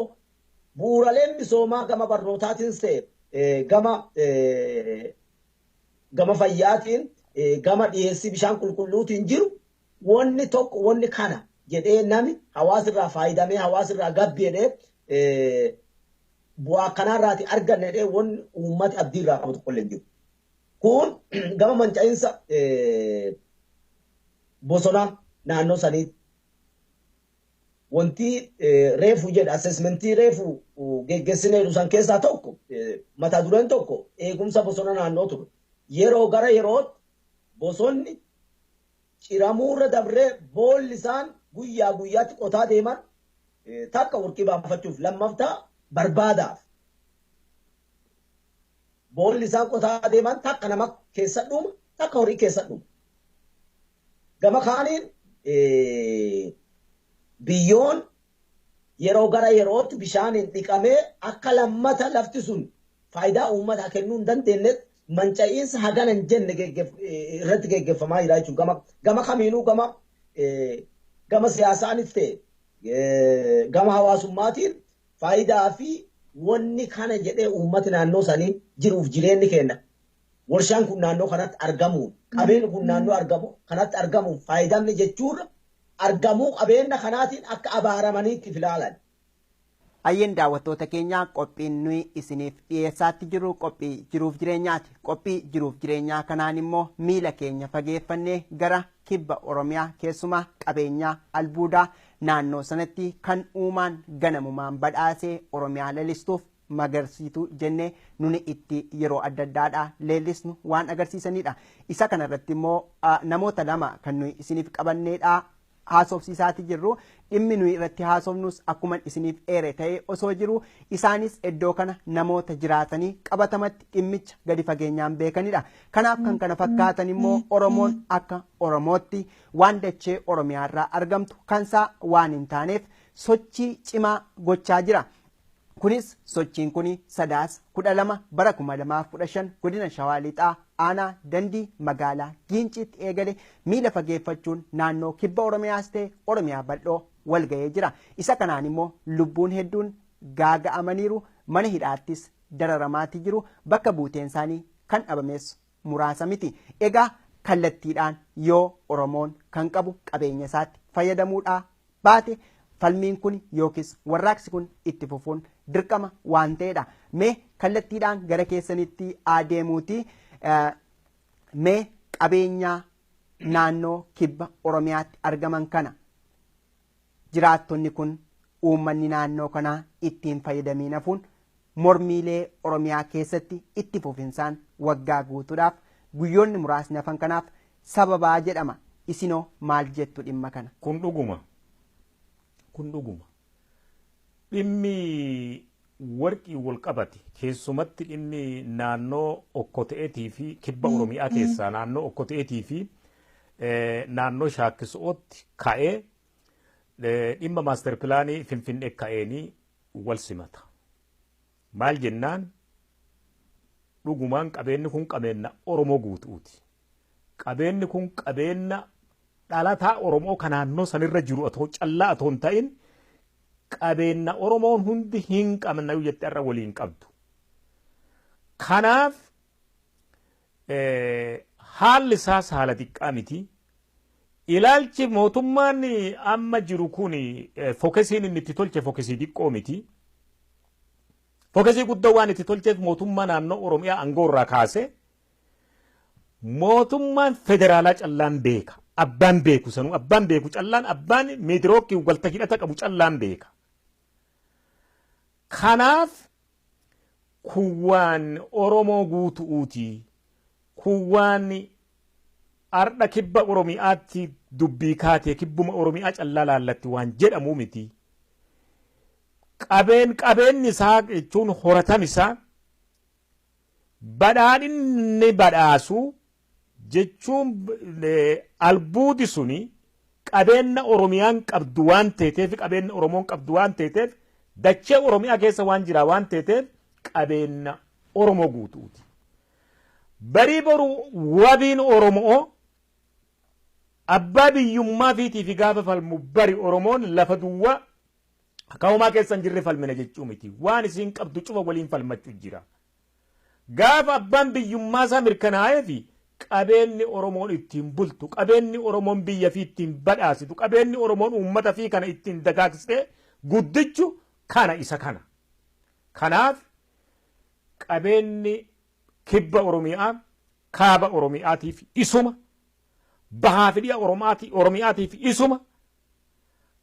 bu'uuraleen misoomaa gama barnootaatiin ta'e gama fayyaatiin gama dhiyeessii bishaan qulqulluutiin jiru wanni tokko wanni kana jedhee nami hawaasirraa faayidamee hawaasirraa gabbi jedhee bu'aa kanarraati arganne jedhee wanni uummati abdiirraa qabu tokko illee jiru. Kun gama manca'iinsa bosonaa naannoo saniitti. Wanti reefu jedha assessmentii reefu geggeessinee dhusan keessaa tokko mata dureen tokko eegumsa bosona naannoo ture. Yeroo gara yerootti bosonni ciramuurra dabree boolli isaan guyyaa guyyaatti qotaa deeman takka warqii baafachuuf lammaffaa barbaadaaf. Boolli isaan qotaa deeman takka nama keessa dhuma takka horii keessa dhuma. Gama kaaniin biyyoon yeroo gara yerootti bishaaniin dhiqamee akka lammata lafti sun faayidaa uummataa kennuu hin dandeenye manca'iinsa hagana hin jenne irratti geggeeffamaa jira jechuudha. Gama kamiinuu gama siyaasaanis ta'e gama hawaasummaatiin faayidaa fi wanni kana jedhee uummati naannoo sanii jiruuf jireenyi kenna. Warshaan kun naannoo kanatti argamuun qabeenyi kun naannoo kanatti argamuun faayidamni jechuudha. Argamuu qabeenya kanaatiin akka abaaramaniitti filaalan. Ayyeen daawwattoota keenyaa qophiin nuyi isiniif dhiyeessaatti jiru qophii jiruuf jireenyaati. Qophii jiruuf jireenyaa kanaan immoo miila keenya fageeffannee gara kibba Oromiyaa keessumaa qabeenyaa albuudaa naannoo sanatti kan uumaan ganamumaan badhaasee Oromiyaa lalistuuf magarsiitu jennee nuni itti yeroo adda addaadhaa leellisnu waan agarsiisanidha. Isa kanarratti immoo namoota lama kan nuyi isiniif qabanneedha. Haasofsiisaati jirru dhimmi nuyi irratti haasofnus akkuma isiniif eere ta'ee osoo jiru isaanis iddoo kana namoota jiraatanii qabatamatti dhimmicha gadi fageenyaan beekanidha. Kanaaf kan kana fakkaatan immoo Oromoon akka Oromootti waan dachee Oromiyaarraa argamtu kansaa waan hin taaneef sochii cimaa gochaa jira. Kunis sochiin kuni sadaasa 12 bara 2015 godina Shawaa Lixaa aanaa dandii magaalaa Giinciitti eegale miila fageeffachuun naannoo kibba Oromiyaas ta'e Oromiyaa bal'oo wal ga'ee jira. Isa kanaan immoo lubbuun hedduun gaaga'amaniiru mana hidhaattis dararamaatti jiru bakka buuteen isaanii kan dhabamees muraasa miti. Egaa kallattiidhaan yoo Oromoon kan qabu qabeenya isaatti fayyadamuudhaa baate falmiin kun yookiis warraaqsi kun itti fufuun dirqama waan ta'edha. Mee kallattiidhaan gara keessanitti adeemuuti. Mee qabeenyaa naannoo kibba Oromiyaatti argaman kana jiraattonni kun uummanni naannoo kanaa ittiin fayyadamiin hafuun mormiilee Oromiyaa keessatti itti fufinsaan waggaa guutuudhaaf guyyoonni muraasni hafan kanaaf sababaa jedhama. Isinoo maal jettu dhimma kana? Kun dhuguma. Dhimmi warqii wal qabate keessumatti dhimmi naannoo Okkoteetii fi kibba Oromiyaa keessaa naannoo Okkoteetii fi naannoo Shaakkisootti ka'ee dhimma maaster pilaanii Finfinnee ka'eenii wal simata. Maal jennaan dhugumaan qabeenyi kun qabeenya Oromoo guutuuti. Qabeenyi kun qabeenya dhalataa Oromoo kan naannoo sanirra jiru atoo callaa atoo hin ta'in qabeenya Oromoon hundi hin qabna jettee irra waliin qabdu. Kanaaf haalli isaas haala xiqqaa miti. Ilaalchi mootummaan amma jiru kun fookesiin inni itti tolche fookesii xiqqoo miti. Fookesii guddaa waan itti tolcheef mootummaa naannoo Oromiyaa aangoo irraa kaase mootummaan federaalaa callaan beeka. Abbaan beeku sanuu abbaan beeku callaan abbaan meedirookii walta hidhata qabu callaan beeka. Kanaaf kuwwaan Oromoo guutuuti. Kuwwaan ardha kibba Oromiyaatti dubbii kaatee kibbuma Oromiyaa callaa laallatti waan jedhamu miti. Qabeenyi isaa jechuun horatan isaa badhaadhinni badhaasu jechuun albuudi suni qabeenya Oromiyaan qabdu waan ta'eef qabeenya Oromoon qabdu waan ta'eef dachee Oromiyaa keessa waan jira waan ta'eef qabeenya Oromoo guutuuti. Barii boru wabiin Oromoo abbaa biyyummaa fiitii gaafa falmu bari Oromoon lafa duwwaa akka homaa keessan jirre falmina jechuu miti. Waan isiin qabdu cufa waliin falmachuu jira. Gaafa abbaan biyyummaa isaa mirkanaa'ee fi qabeenyi Oromoon ittiin bultu, qabeenyi Oromoon biyya fi ittiin badhaasitu, qabeenyi Oromoon uummata fi kana ittiin dagaagsee guddichu kana isa kana. Kanaaf qabeenyi kibba Oromiyaa, kaaba Oromiyaatiif isuma, bahaa fi dhiya Oromiyaatiif isuma.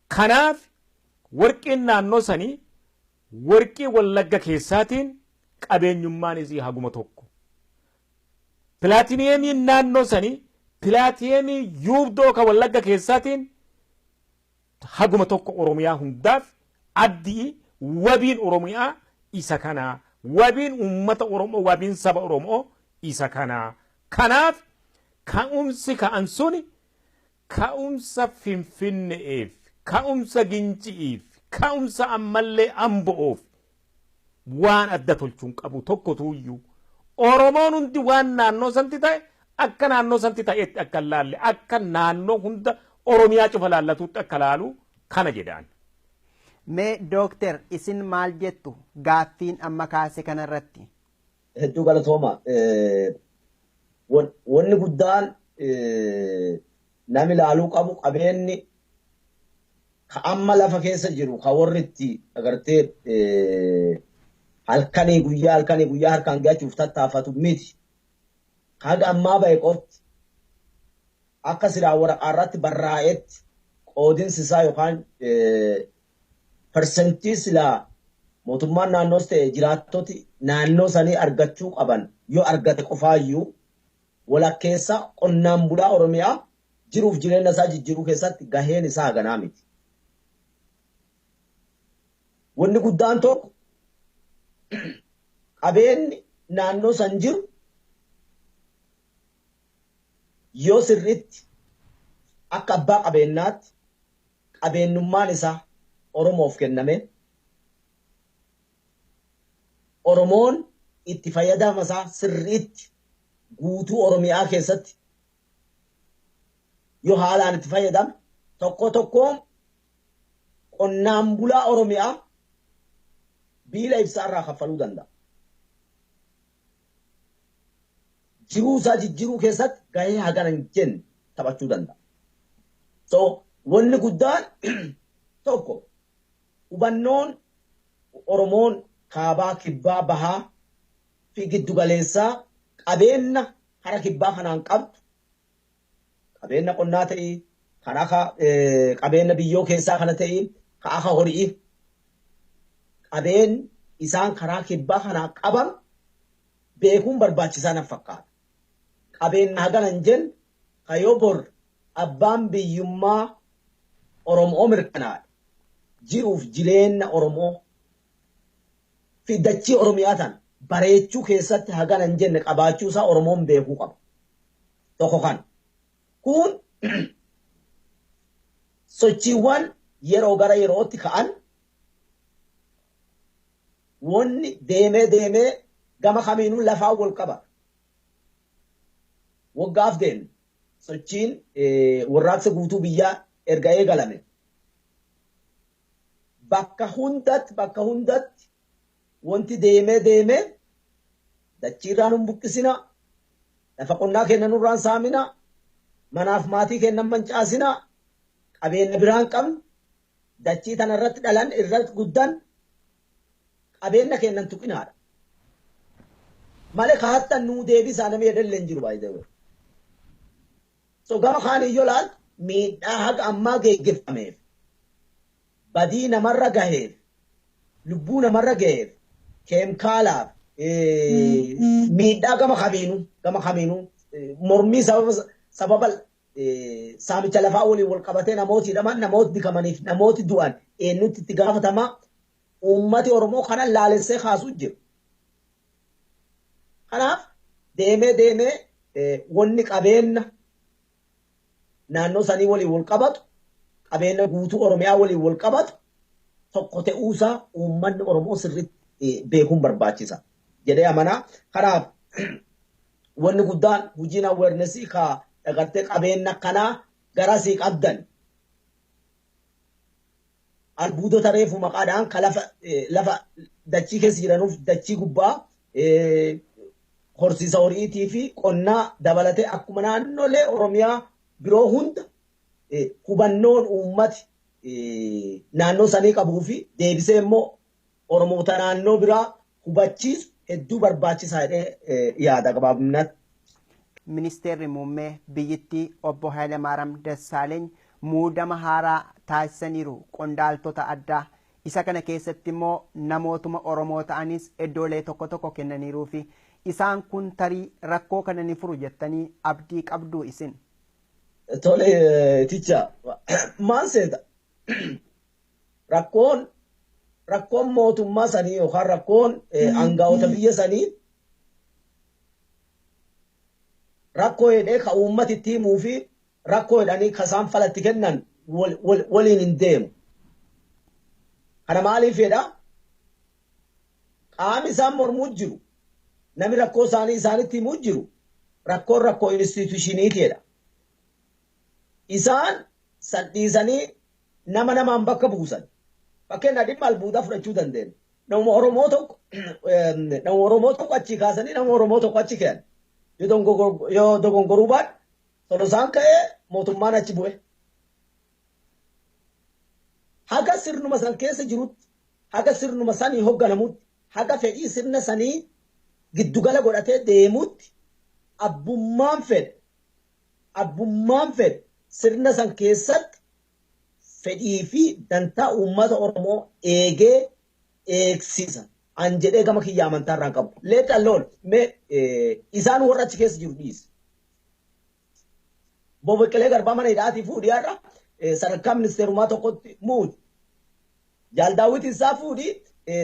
Kanaaf warqiin naannoo sanii warqii Wallagga keessaatiin qabeenyummaan isii haguma tokko. Pilaatineemiin naannoo sanii pilaatineemii yuubdoo ka Wallagga keessaatiin haguma tokko Oromiyaa hundaaf addii wabiin Oromiyaa isa kanaa. Wabiin uummata Oromoo, wabiin saba Oromoo isa kanaa. Kanaaf ka'umsi ka'an suni ka'umsa Finfinneef, ka'umsa Ginci'iif, ka'umsa ammallee Ambo'oof waan adda tolchuun qabu tokkotuuyyuu. Oromoon hundi waan naannoo santi ta'e akka naannoo santi ta'etti akka laalle akka naannoo hunda Oromiyaa cufa laallatuutti akka laalu kana jedhaan. Mee dookter isin maal jettu gaaffiin amma kaase kanarratti? Hedduu galatooma. Wanni guddaan nami laaluu qabu qabeenyi ka amma lafa keessa jiru ka warri itti agartee halkanii guyyaa harkaan gahuuf tattaafatu miti. Haga ammaa ba'e qofti akka silaa waraqaa irratti barraa'etti qoodinsi isaa yookaan persentii silaa mootummaan naannoos ta'e jiraattoti naannoo sanii argachuu qaban yoo argate qofaayyuu walakkeessa qonnaan bulaa Oromiyaa jiruuf jireenya isaa jijjiiruu keessatti gaheen isaa haganaa miti. Wanni guddaan tokko qabeenyi naannoo san jiru yoo sirriitti akka abbaa qabeenyaatti qabeenyummaan isaa Oromoof kenname Oromoon itti fayyadama isaa sirriitti guutuu Oromiyaa keessatti yoo haalaan itti fayyadame tokkoon qonnaan bulaa Oromiyaa biila ibsaa irraa kaffaluu danda'a. Jiruu isaa jijjiiruu keessatti gahee hagana hin jenne taphachuu danda'a. So wanni guddaan tokko hubannoon Oromoon kaabaa, kibbaa, bahaa fi giddugaleessaa qabeenya hara kibbaa kanaan qabdu qabeenya qonnaa ta'ii kan akka qabeenya biyyoo keessaa kana ta'ii kan akka horii qabeen isaan karaa kibbaa kanaa qaban beekuun barbaachisaa nan fakkaata. Qabeenya hagana hin jenne kan yoo bor abbaan biyyummaa Oromoo mirkanaa'e jiruuf jireenya Oromoo fi dachii Oromiyaa tan bareechuu keessatti hagana hin jenne qabaachuu isaa Oromoon beekuu qaba. Tokko kan kun sochiiwwan yeroo gara yerootti ka'an wanni deemee gama kamiinuu lafaa wal qaba. Waggaaf deemne sochiin warraaqsa guutuu biyyaa erga eegalame bakka hundatti wanti deemee dachiirraa nun buqqisina, lafa qonnaa kennan nurraan saamina, manaaf maatii kennan mancaasina, qabeenya biraan qabnu, dachii tana irratti dhalan irratti guddan qabeenya kennan tuqinaadha. Malee kaattan nuu deebisaa namni edallee hin jiru baay'ee. So gama kaaniyyoo laal miidhaa haga ammaa geggeeffameef badii namarra gaheef lubbuu namarra gaheef keemikaalaaf miidhaa gama kamiinuu mormii sababa saamicha lafaa waliin wal qabatee namooti hidhaman namooti dikamaniif namooti du'an eenyutti itti gaafatamaa uummati Oromoo kanan laalessee kaasuu jiru. Kanaaf deemee wanni qabeenya naannoo sanii waliin wal qabatu qabeenya guutuu Oromiyaa waliin wal qabatu tokko ta'uusaa uummanni Oromoo sirriitti beekuun barbaachisa. Jedhee amanaa. Kanaaf wanni guddaan hojiin awarenessii ka dhagartee qabeenya kanaa gara sii qabdan. Albuudota reefu maqaadhaan ka lafa dachii keessa jiranuuf dachii gubbaa horsiisa horiitii fi qonnaa dabalatee akkuma naannolee Oromiyaa biroo hunda hubannoon uummati naannoo sanii qabuu fi deebisee immoo Oromoota naannoo biraa hubachiisu hedduu barbaachisaa jedhee yaada gabaabinatti. Ministeerri muummee biyyattii obbo Hayilemaariyaam Dassaaleeny muudama haaraa taasisaniiru qondaaltota addaa. Isa kana keessatti immoo namootuma Oromoo ta'anis iddoolee tokko tokko kennaniiruu fi isaan kun tarii rakkoo kana ni furu jettanii abdii qabdu isin. Tole ticha maal seeta rakkoon mootummaa sanii yookaan rakkoon aangaa'ota biyya sanii rakkoo jedhee ka uummati itti himuu fi rakkoo jedhanii ka isaan falatti kennan waliin hin deemu. Kana maaliif jedha? Qaami isaan mormuu jiru. Nami rakkoo isaanii isaanitti himuu jiru. Rakkoon rakkoo institushiniiti jedha. Isaan sadhiisanii namaan bakka buusan. Fakkeenyaaf dhimma albuudaa fudhachuu dandeenya. Nama Oromoo tokko achi kaasanii nama Oromoo tokko achi keeyan. Yoo dogongoruu baadhe Solosaan ka'ee mootummaan achi bu'e. Haga sirnuma san keessa jirutti, haga sirnuma sanii hoogganamutti, haga fedhii sirna sanii giddugala godhatee deemutti abbummaan fedhe sirna san keessatti fedhii fi dantaa uummata Oromoo eegee eegsisa. An jedhee gama kiyya amantaa irraan qabu. Let alone isaan warra achi keessa jiru dhiisa. Obbo Baqqalee Garbaa mana hidhaatii fuudhii har'a sadarkaa ministeerummaa tokkotti muudi. Jaal Daawit isaa fuudhii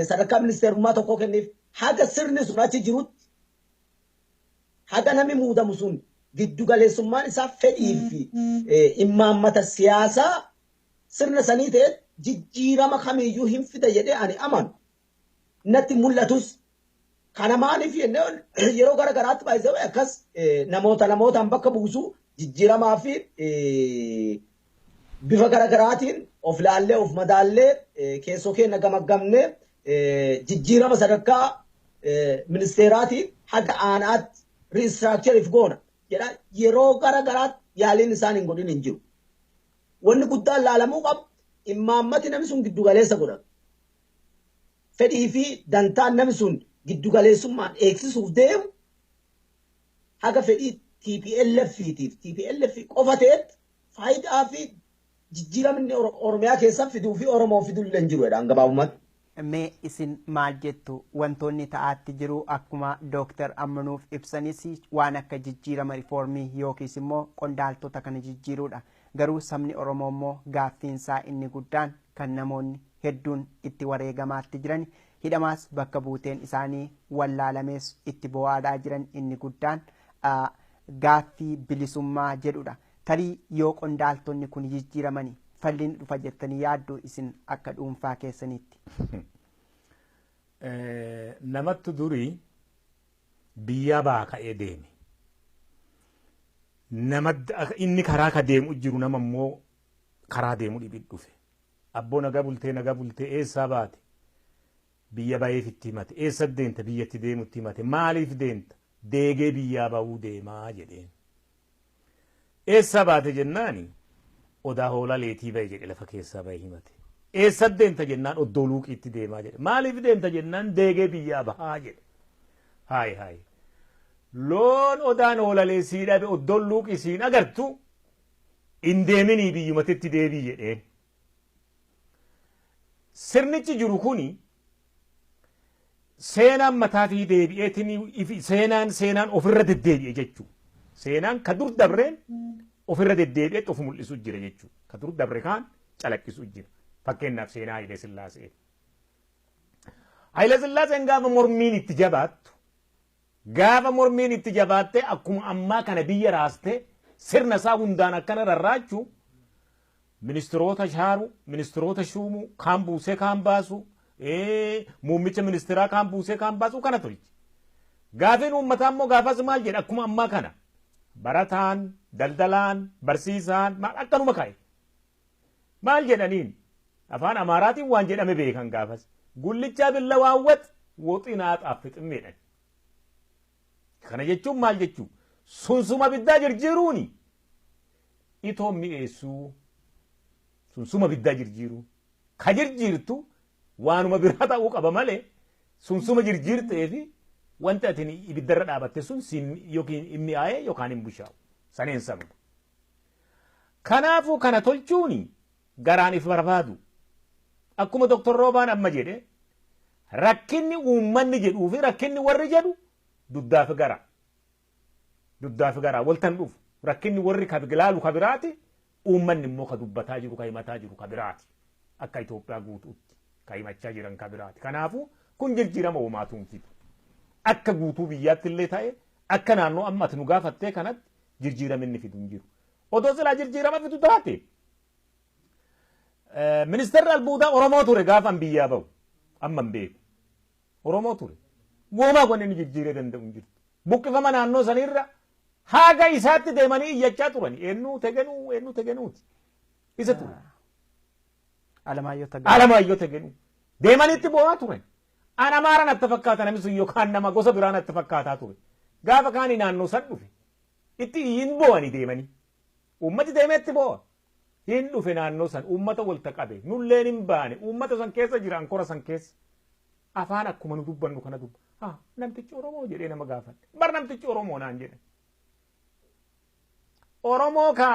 sadarkaa ministeerummaa tokkoo kenniif haga sirni sun achi jirutti haga namni muudamu sun giddu galeessummaan isaa fedhii fi imaammata siyaasaa sirna sanii ta'e jijjiirama kamiyyuu hin fida jedhee ani amanu. Natti mul'atus kana maaliif jennee yeroo gara garaatti baay'isee akkas namootaan bakka buusuu jijjiiramaa fi bifa gara garaatiin of laallee of madaallee keessoo keenya gamaggamnee jijjiirama sadarkaa ministeeraatiin haga aanaatti riistiraakchariif goona jedha yeroo gara garaatti yaaliin isaan hin godhin hin jiru. Wanni guddaan laalamuu qabu imaammati namni sun giddugaleessa godhatu. Fedhii fi dantaan namni sun giddugaleessummaan eegsisuuf deemu haga fedhii TPLF qofa ta'etti faayidaa fi jijjiiramni Oromiyaa keessa fiduu fi Oromoo fiduu illee hin jiru jedhaan gabaabumatti. Mee isin maal jettu wantoonni ta'aatti jiru akkuma Dooktar Ammanuuf ibsanis waan akka jijjiirama riifoormii yookiis immoo qondaaltota kana jijjiiruudha. Garuu sabni Oromoo immoo gaaffiinsaa inni guddaan kan namoonni hedduun itti wareegamaatti jiran hidhamaas bakka buuteen isaanii wallaalamees itti bo'aadhaa jiran inni guddaan gaaffii bilisummaa jedhudha. Tarii yoo qondaaltonni kun jijjiiramanii falliin dhufa jettanii yaaddu isin akka dhuunfaa keessanitti. Namatti durii biyya baa ka'ee deeme. Inni karaa ka deemu jiru nama immoo karaa deemu dhibit dhufe. Abboo nagaa bultee eessaa baate biyya baay'eef itti himate eessa deenta biyyatti deemutti himate maaliif deenta deegee biyyaa bahuu deemaa jedheen. Eessa baate jennaani odaa hoolaa leetii bahe jedhe lafa keessaa bahe himate. Eessa deenta jennaan oddoo luuqiitti deemaa jedhe. Maaliif deenta jennaan deegee biyyaa bahaa jedhe. Haay. Loon odaan hoolalee sii dhabe oddoon luuqii siin agartu hin deeminii biyyumatitti deebii jedheen. Sirnichi jiru kuni seenaan mataatii deebi'eetiin seenaan ofirra deddeebi'e jechuudha. Seenaan ka dur dabreen ofirra deddeebi'eetti of mul'isu jira jechuudha. Ka dur dabre kaan calaqqisu jira. Fakkeenyaaf seenaa Hayilee Sillaasee. Hayilee Sillaaseen gaafa mormiin itti jabaatte akkuma ammaa kana biyya raaste sirna isaa hundaan akkana rarraachuu ministeerota shaaru, ministeerota shuumu, kaan buusee kaan baasu, muummicha ministeeraa kaan buusee kaan baasuu kana tolche. Gaafiin uummataa immoo gaafas maal jedha akkuma ammaa kana barataan daldalaan barsiisaan maal akkanuma kaa'e. Maal jedhaniin afaan Amaaraatiin waan jedhame beekan gaafas gullichaa billa waawwat woxinaa xaaffiximmeedhan. Kana jechuun maal jechuu sunsuma biddaa jirjiiruuni itoo mi'eessuu sunsuma biddaa jirjiiruu ka jirjiirtu waanuma biraa ta'uu qaba malee sunsuma jirjiirtee fi wanti ati ibiddarra dhaabatte sun yookiin hin mi'aaye yookaan hin bushaa'u saneen sababa. Kanaafuu kana tolchuuni garaan if barbaadu akkuma Dr. Roobaan amma jedhe rakkinni uummanni jedhuu fi rakkinni warri jedhu duddaaf gara waltan dhufu rakkinni warri kabilaalu kabiraati uummanni immoo ka dubbataa jiru ka himataa jiru kabiraati akka Itoophiyaa guutuutti ka himachaa jiran kabiraati. Kanaafuu kun jijjiirama uumaatuun fidu akka guutuu biyyaatti illee ta'e akka naannoo amma ati nu gaafattee kanatti jijjiirama inni fidu hin jiru. Odoo silaa jijjiirama fidu taate ministeerri albuudaa Oromoo ture gaafan biyyaa bahu amma hin beeku. Oromoo ture goomaa kun inni jijjiiree danda'u hin jirtu. Buqqifama naannoo sanirra haga isaatti deemanii iyyachaa turani eenyu tegenuuti isa ture. Alamaayyoo Tegenuu deemanitti boo'aa turan. An Amaara natti fakkaata namni sun yookaan nama gosa biraa natti fakkaataa ture. Gaafa kaanii naannoo san dhufe itti hin boo'anii deemanii. Uummati deemeetti boo'a. Hin dhufe naannoo san uummata walta qabe nulleen hin baane uummata san keessa jiran kora san keessa. Afaan akkuma nu dubbannu kana dubba. Namtichi Oromoo jedhee nama gaafadhe. Bar namtichi Oromoo naan jedhe. Oromoo ka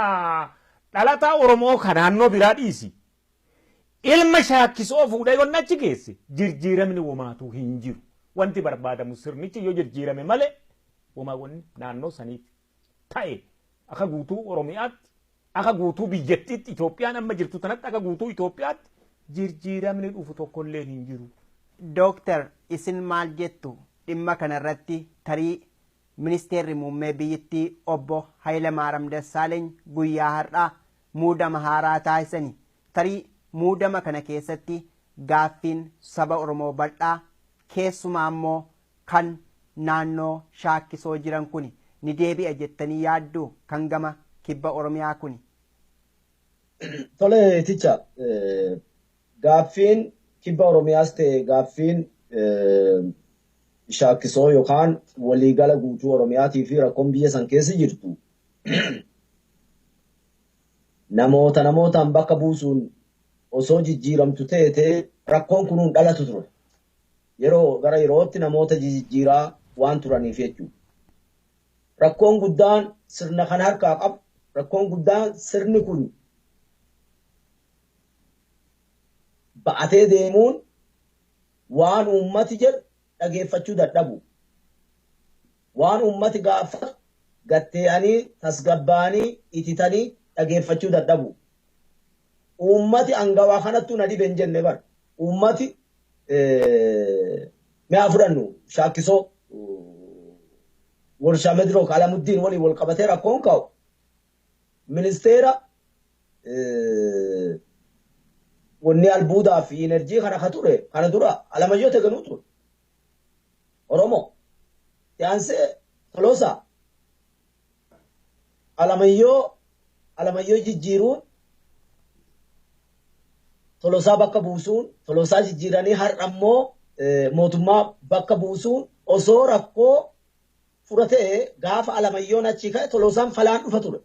dhalataa Oromoo ka naannoo biraa dhiisi. Ilma shaakkisoo fuudhee yonna achi geesse jijjiiramni womaatu hin jiru. Wanti barbaadamu sirnichi yoo jijjiirame malee womaawwan naannoo saniif ta'e akka guutuu Oromiyaatti akka guutuu biyyattiitti Itoophiyaan amma jirtu tanatti akka guutuu Itoophiyaatti jijjiiramni dhufu tokkollee hin jiru. Dooktar isin maal jettu dhimma kanarratti tarii ministeerri muummee biyyattii obbo Hayilamaariyaam Dassaaleeny guyyaa har'aa muudama haaraa taasisanii tarii muudama kana keessatti gaaffiin saba Oromoo bal'aa keessumaa immoo kan naannoo shaakkisoo jiran kun ni deebi'a jettanii yaaddu kan gama kibba Oromiyaa kun. Tole ticha gaaffiin kibba Oromiyaas ta'e gaaffiin shaakkisoo yookaan waliigala guutuu Oromiyaatii fi rakkoon biyya san keessa jirtu namootaan bakka buusuun osoo jijjiiramtu ta'e rakkoon kunuun dhalatu ture. Yeroo gara yerootti namoota jijjiiraa waan turaniif jechuudha. Rakkoon guddaan sirna kan harkaa qabu rakkoon guddaan sirni kun ba'atee deemuun waan uummati jedhu dhageeffachuu dadhabu. Waan uummati gaafa gattee'anii tasgabbaanii ititanii dhageeffachuu dadhabu. Uummati angawaa kanattuu na dhibe hin jenne bar. Uummati mi'a fudhannu shaakkisoo warshaa Mediroo Alamuddiin waliin wal qabatee rakkoon ka'u. Ministeera wanni albuudaa fi enerjii kana ture kana dura Alamaayyoo Tegenuu ture. Oromoo yaansee Toloosaa Alamaayyoo jijjiiruun Toloosaa bakka buusuun Toloosaa jijjiiranii har'ammoo mootummaa bakka buusuun osoo rakkoo furatee gaafa Alamayyoon achi ka'e Toloosaan falaan dhufa ture.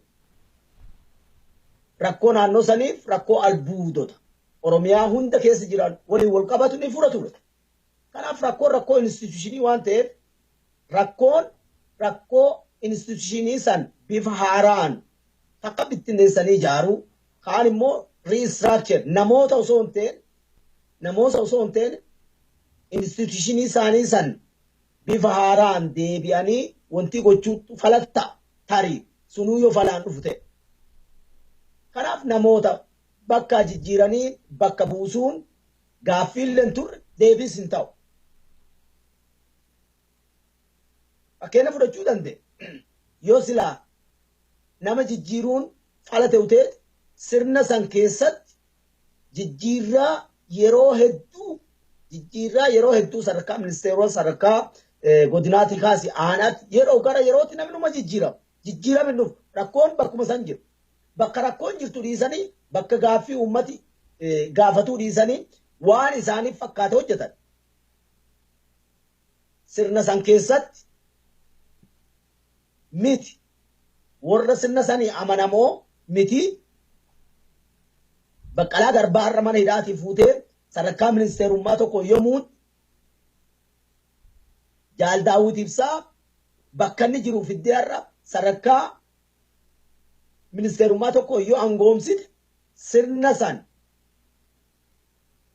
Rakkoo naannoo saniif rakkoo albuudota Oromiyaa hunda keessa jiran waliin wal qabatu ni fura ture. Kanaaf rakkoo instituushinii waan ta'eef rakkoo instituushinii san bifa haaraan takka bittinneessanii ijaaruu kaan immoo restructure namoota osoo hin ta'in instituushinii isaanii san bifa haaraan deebi'anii wanti gochuu falatta tarii sunuu yoo falaan dhufu ta'e. Kanaaf namoota bakka jijjiiranii bakka buusuun gaaffiilleen turre deebiis hin ta'u. Fakkeenya fudhachuu danda'e yoo silaa nama jijjiiruun fala ta'u ta'e sirna san keessatti jijjiirraa yeroo hedduu jijjiirraa yeroo hedduu sadarkaa ministeerota sadarkaa godinaati kaasi aanaatti yeroo gara yerootti namni numa jijjiirame nuuf rakkoon bakkuma san jiru bakka rakkoon jirtu dhiisanii bakka gaaffii uummati gaafatuu dhiisanii waan isaaniif fakkaate hojjetan sirna san keessatti miti warra sirna sanii amanamoo miti Baqqalaa Garbaa irra mana hidhaatii fuutee sadarkaa ministeerummaa tokko yommuu Jaal Daawit Ibsaa bakka inni jiru fiddee irra sadarkaa ministeerummaa tokko yoo angoomsite sirna san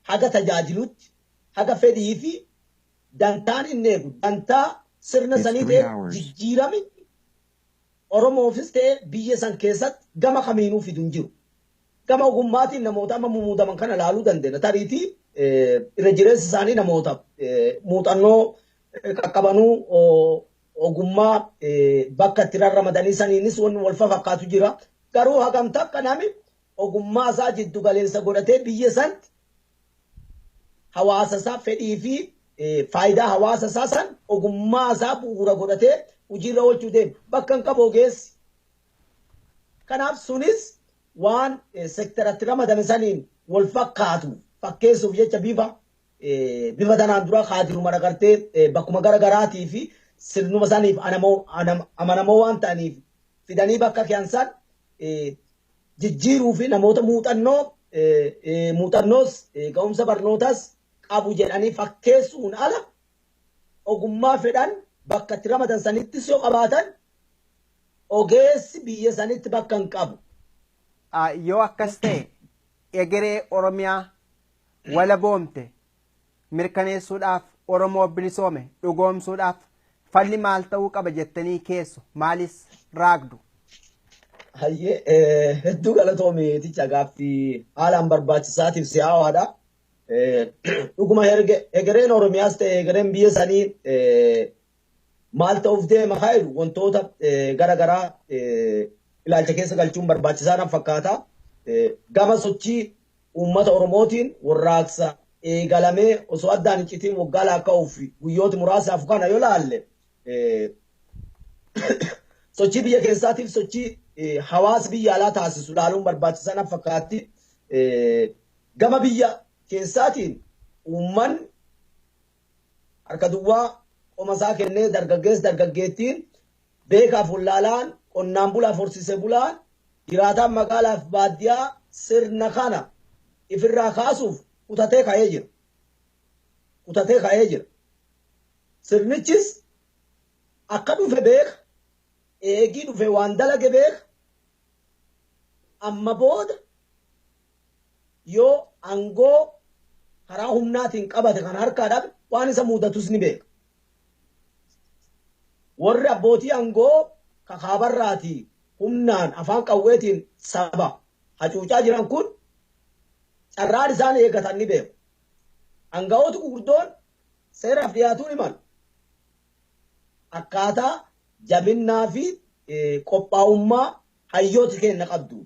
haga tajaajilutti haga fedhii fi dantaan inni eegu dantaa sirna sanii ta'e jijjiirame Oromoofis ta'e biyya san keessatti gama kamiinuu fidu hin jiru. Gama ogummaatiin namoota amma muudaman kana laaluu dandeenya. Tariitii irra jireessa isaanii namoota muuxannoo qaqqabanuu ogummaa bakka itti rarramadanii saniinis wanni wal fakkaatu jira. Garuu hagamta akka nami ogummaa isaa jiddu galeessa godhatee biyya sanatti hawaasa isaa fedhii fi faayidaa hawaasa isaa san ogummaa isaa bu'uura godhatee hojiirra oolchuu deema. Bakka hin qabu ogeessi. Kanaaf sunis waan sektaratti ramadame saniin wal fakkaatu fakkeessuuf jecha bifa tanaan dura kaadiruma dhagartee bakkuma garaagaraatii fi sirnuma saniif amanamoo waan ta'aniif fidanii bakka keessan jijjiiruu fi namoota muuxannoos ga'umsa barnootas qabu jedhanii fakkeessuun ala ogummaa fedhan bakka itti ramadan sanittis yoo qabaatan ogeessi biyya sanitti bakka hin qabu. Yoo akkas ta'e egeree Oromiyaa walaboomte mirkaneessuudhaaf Oromoo bilisoome dhugoomsuudhaaf falli maal ta'uu qaba jettanii keessu maalis raagdu? Hayyee hedduu galatoomi ticha gaaffii haalaan barbaachisaatiif si'aawaadha. Dhuguma egereen Oromiyaas ta'e egereen biyya sanii maal ta'uuf deema haa jedhu wantoota garaagaraa ilaalcha keessa galchuun barbaachisaa nan fakkaata. Gama sochii uummata Oromootiin warraaqsa eegalamee osoo addaan hin citiin waggaa lakkaa'uuf guyyoota muraasaaf kana yoo laalle sochii biyya keessaatiif sochii hawaasa biyya alaa taasisu laaluun barbaachisaa nan fakkaatti. Gama biyya keessaatiin uummanni harka duwwaa qomasaa kennee dargaggeettiin beekaaf wallaalaan qonnaan bulaaf horsiisee bulaan jiraataan magaalaaf baadiyyaa sirna kana ifirraa kaasuuf kutatee ka'ee jira. Sirnichis akka dhufe beeka eegii dhufe waan dalage beeka amma booda yoo angoo karaa humnaatiin qabate kan harkaa dhabe waan isa mudatus ni beeka. Warri abbootii angoo kakaabarraatii humnaan afaan qawweetiin saba hacuucaa jiran kun carraan isaan eegatan ni beeku. Anga'ooti gurguddoon seeraaf dhiyaatuun himan akkaataa jabinnaa fi qophaa'ummaa hayyooti kenna qabdu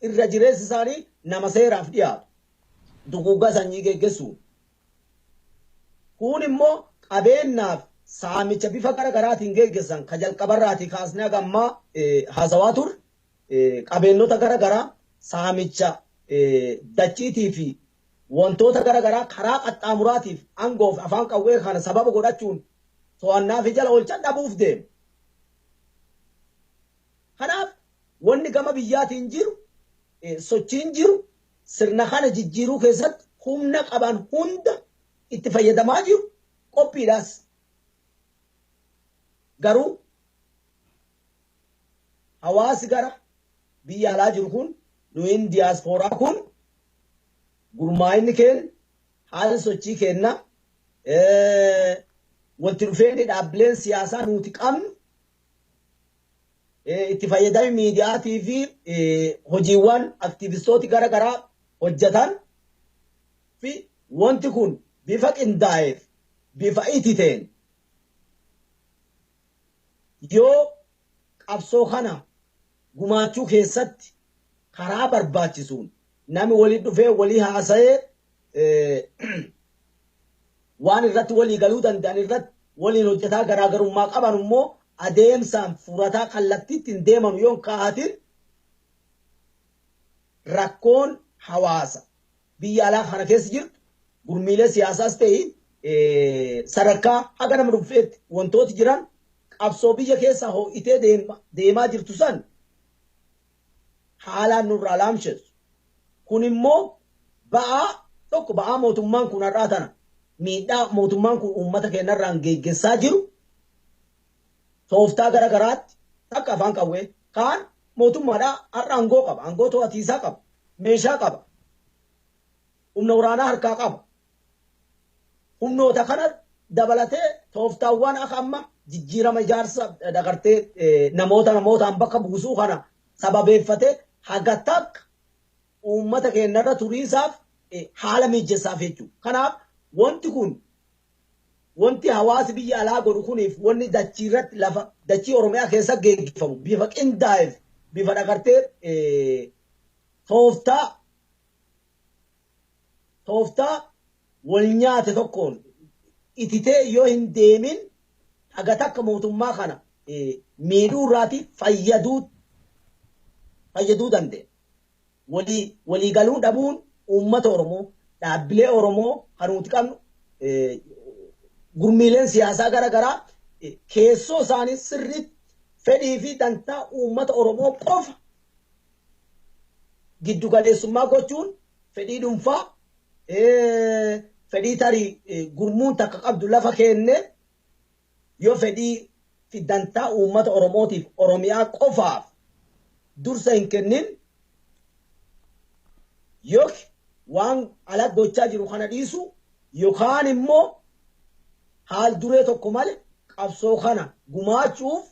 irra jireessi isaanii nama seeraaf dhiyaatu duguuggaa sanyii geggeessuun. Kun immoo qabeenyaaf saamicha bifa garaagaraatiin geggeessan ka jalqabarraatii kaasnee hagammaa haasawaa tur qabeenyota garaagaraa saamicha dachiitii fi wantoota garaagaraa karaa qaxxaamuraatiif angoof afaan qawwee kana sababa godhachuun to'annaa fi jala oolchan dhabuuf deemu. Kanaaf wanni gama biyyaatiin jiru sochiin jiru sirna kana jijjiiruu keessatti humna qaban hunda itti fayyadamaa jiru qophiidhaas. Garuu hawaasi gara biyya alaa jiru kun nuyin diyaaspooraa kun gurmaa'inni keenya haala sochii kenna wanti dhufeenyi dhaabbileen siyaasaa nuti qabnu itti fayyadami miidiyaatii fi hojiiwwan aktiivistooti garaagaraa hojjetan fi wanti kun bifa qindaa'eef bifa ititeen yoo qabsoo kana gumaachuu keessatti karaa barbaachisuun nami walii dhufee walii haasa'ee waan irratti walii galuu danda'an irratti waliin hojjetaa garaagarummaa qaban immoo adeemsaan furataa kallattiitti hin deemanu yoon kaahatin rakkoon hawaasa biyya alaa kana keessa jirtu gurmiilee siyaasaas ta'e sadarkaa haga nama dhuunfeetti wantooti jiran qabsoo biyya keessa ho'itee deemaa jirtu san haalaan nurraa laamsheessu. Kun immoo ba'aa mootummaan kun har'aa tana miidhaa mootummaan kun uummata keenyarraan geggeessaa jiru tooftaa gara garaatti takka afaan qawwee kaan mootummaadhaa har'a aangoo qaba, aangoo to'atiisaa qaba, meeshaa qaba, humna waraanaa harkaa qaba. Humnoota kana dabalatee tooftaawwan akka amma jijjiirama ijaarsa dagartee namootaan bakka buusuu kana sababeeffatee haga takka uummata keenyarra turiisaaf haala mijeessaaf jechuudha. Kanaaf wanti hawaasi biyya alaa godhu kuniif wanni dachiirratti lafa dachii Oromiyaa keessa geggeeffamu bifa qindaa'eef bifa dagartee tooftaa wal nyaate tokkoon ititee yoo hin deemin haga takka mootummaa kana miidhuu irraati fayyaduu dandeenya. Walii galuu dhabuun uummata Oromoo dhaabbilee Oromoo kan nuti qabnu gurmiileen siyaasaa gara garaa keessoo isaanii sirriitti fedhii fi dantaa uummata Oromoo qofa giddu galeessummaa gochuun fedhii dhuunfaa fedhii tarii gurmuun takka qabdu lafa kenne yoo fedhii fi dantaa uummata Oromootiif Oromiyaa qofaaf dursa hin kennin yookiin waan ala gochaa jiru kana dhiisu yookaan immoo haal duree tokko malee qabsoo kana gumaachuuf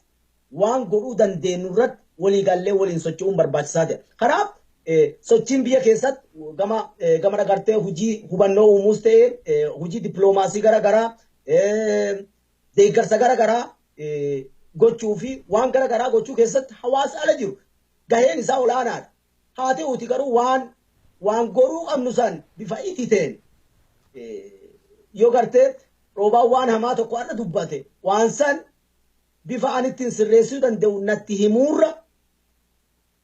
waan godhuu dandeenyu irratti waliigallee waliin socho'uun barbaachisaa ta'e. Kanaaf sochiin biyya keessatti gama dagartee hojii hubannoo uumuus ta'e hojii dippiloomaasii garaagaraa deeggarsa garaagaraa gochuu fi waan garaagaraa gochuu keessatti hawaasa ala jiru gaheen isaa olaanaadha. Haa ta'uuti garuu waan goruu qabnu san bifa ititeen yoo gartee roobaan waan hamaa tokko adda dubbate waan san bifa ani ittiin sirreessuu danda'u natti himuurra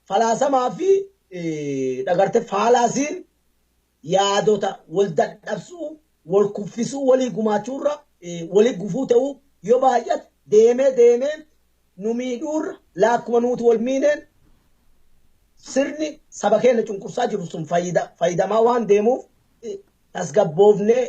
falaasamaa fi dagartee faalaasiin yaadota wal dadhabsuu wal kuffisuu walii gumaachuurra walii gufuu ta'uu yoo baay'ate deemee nu miidhuurra laakkuma nuti wal miineen sirni saba keenya cunqursaa jiru sun fayyidamaa waan deemuuf tasgabboofnee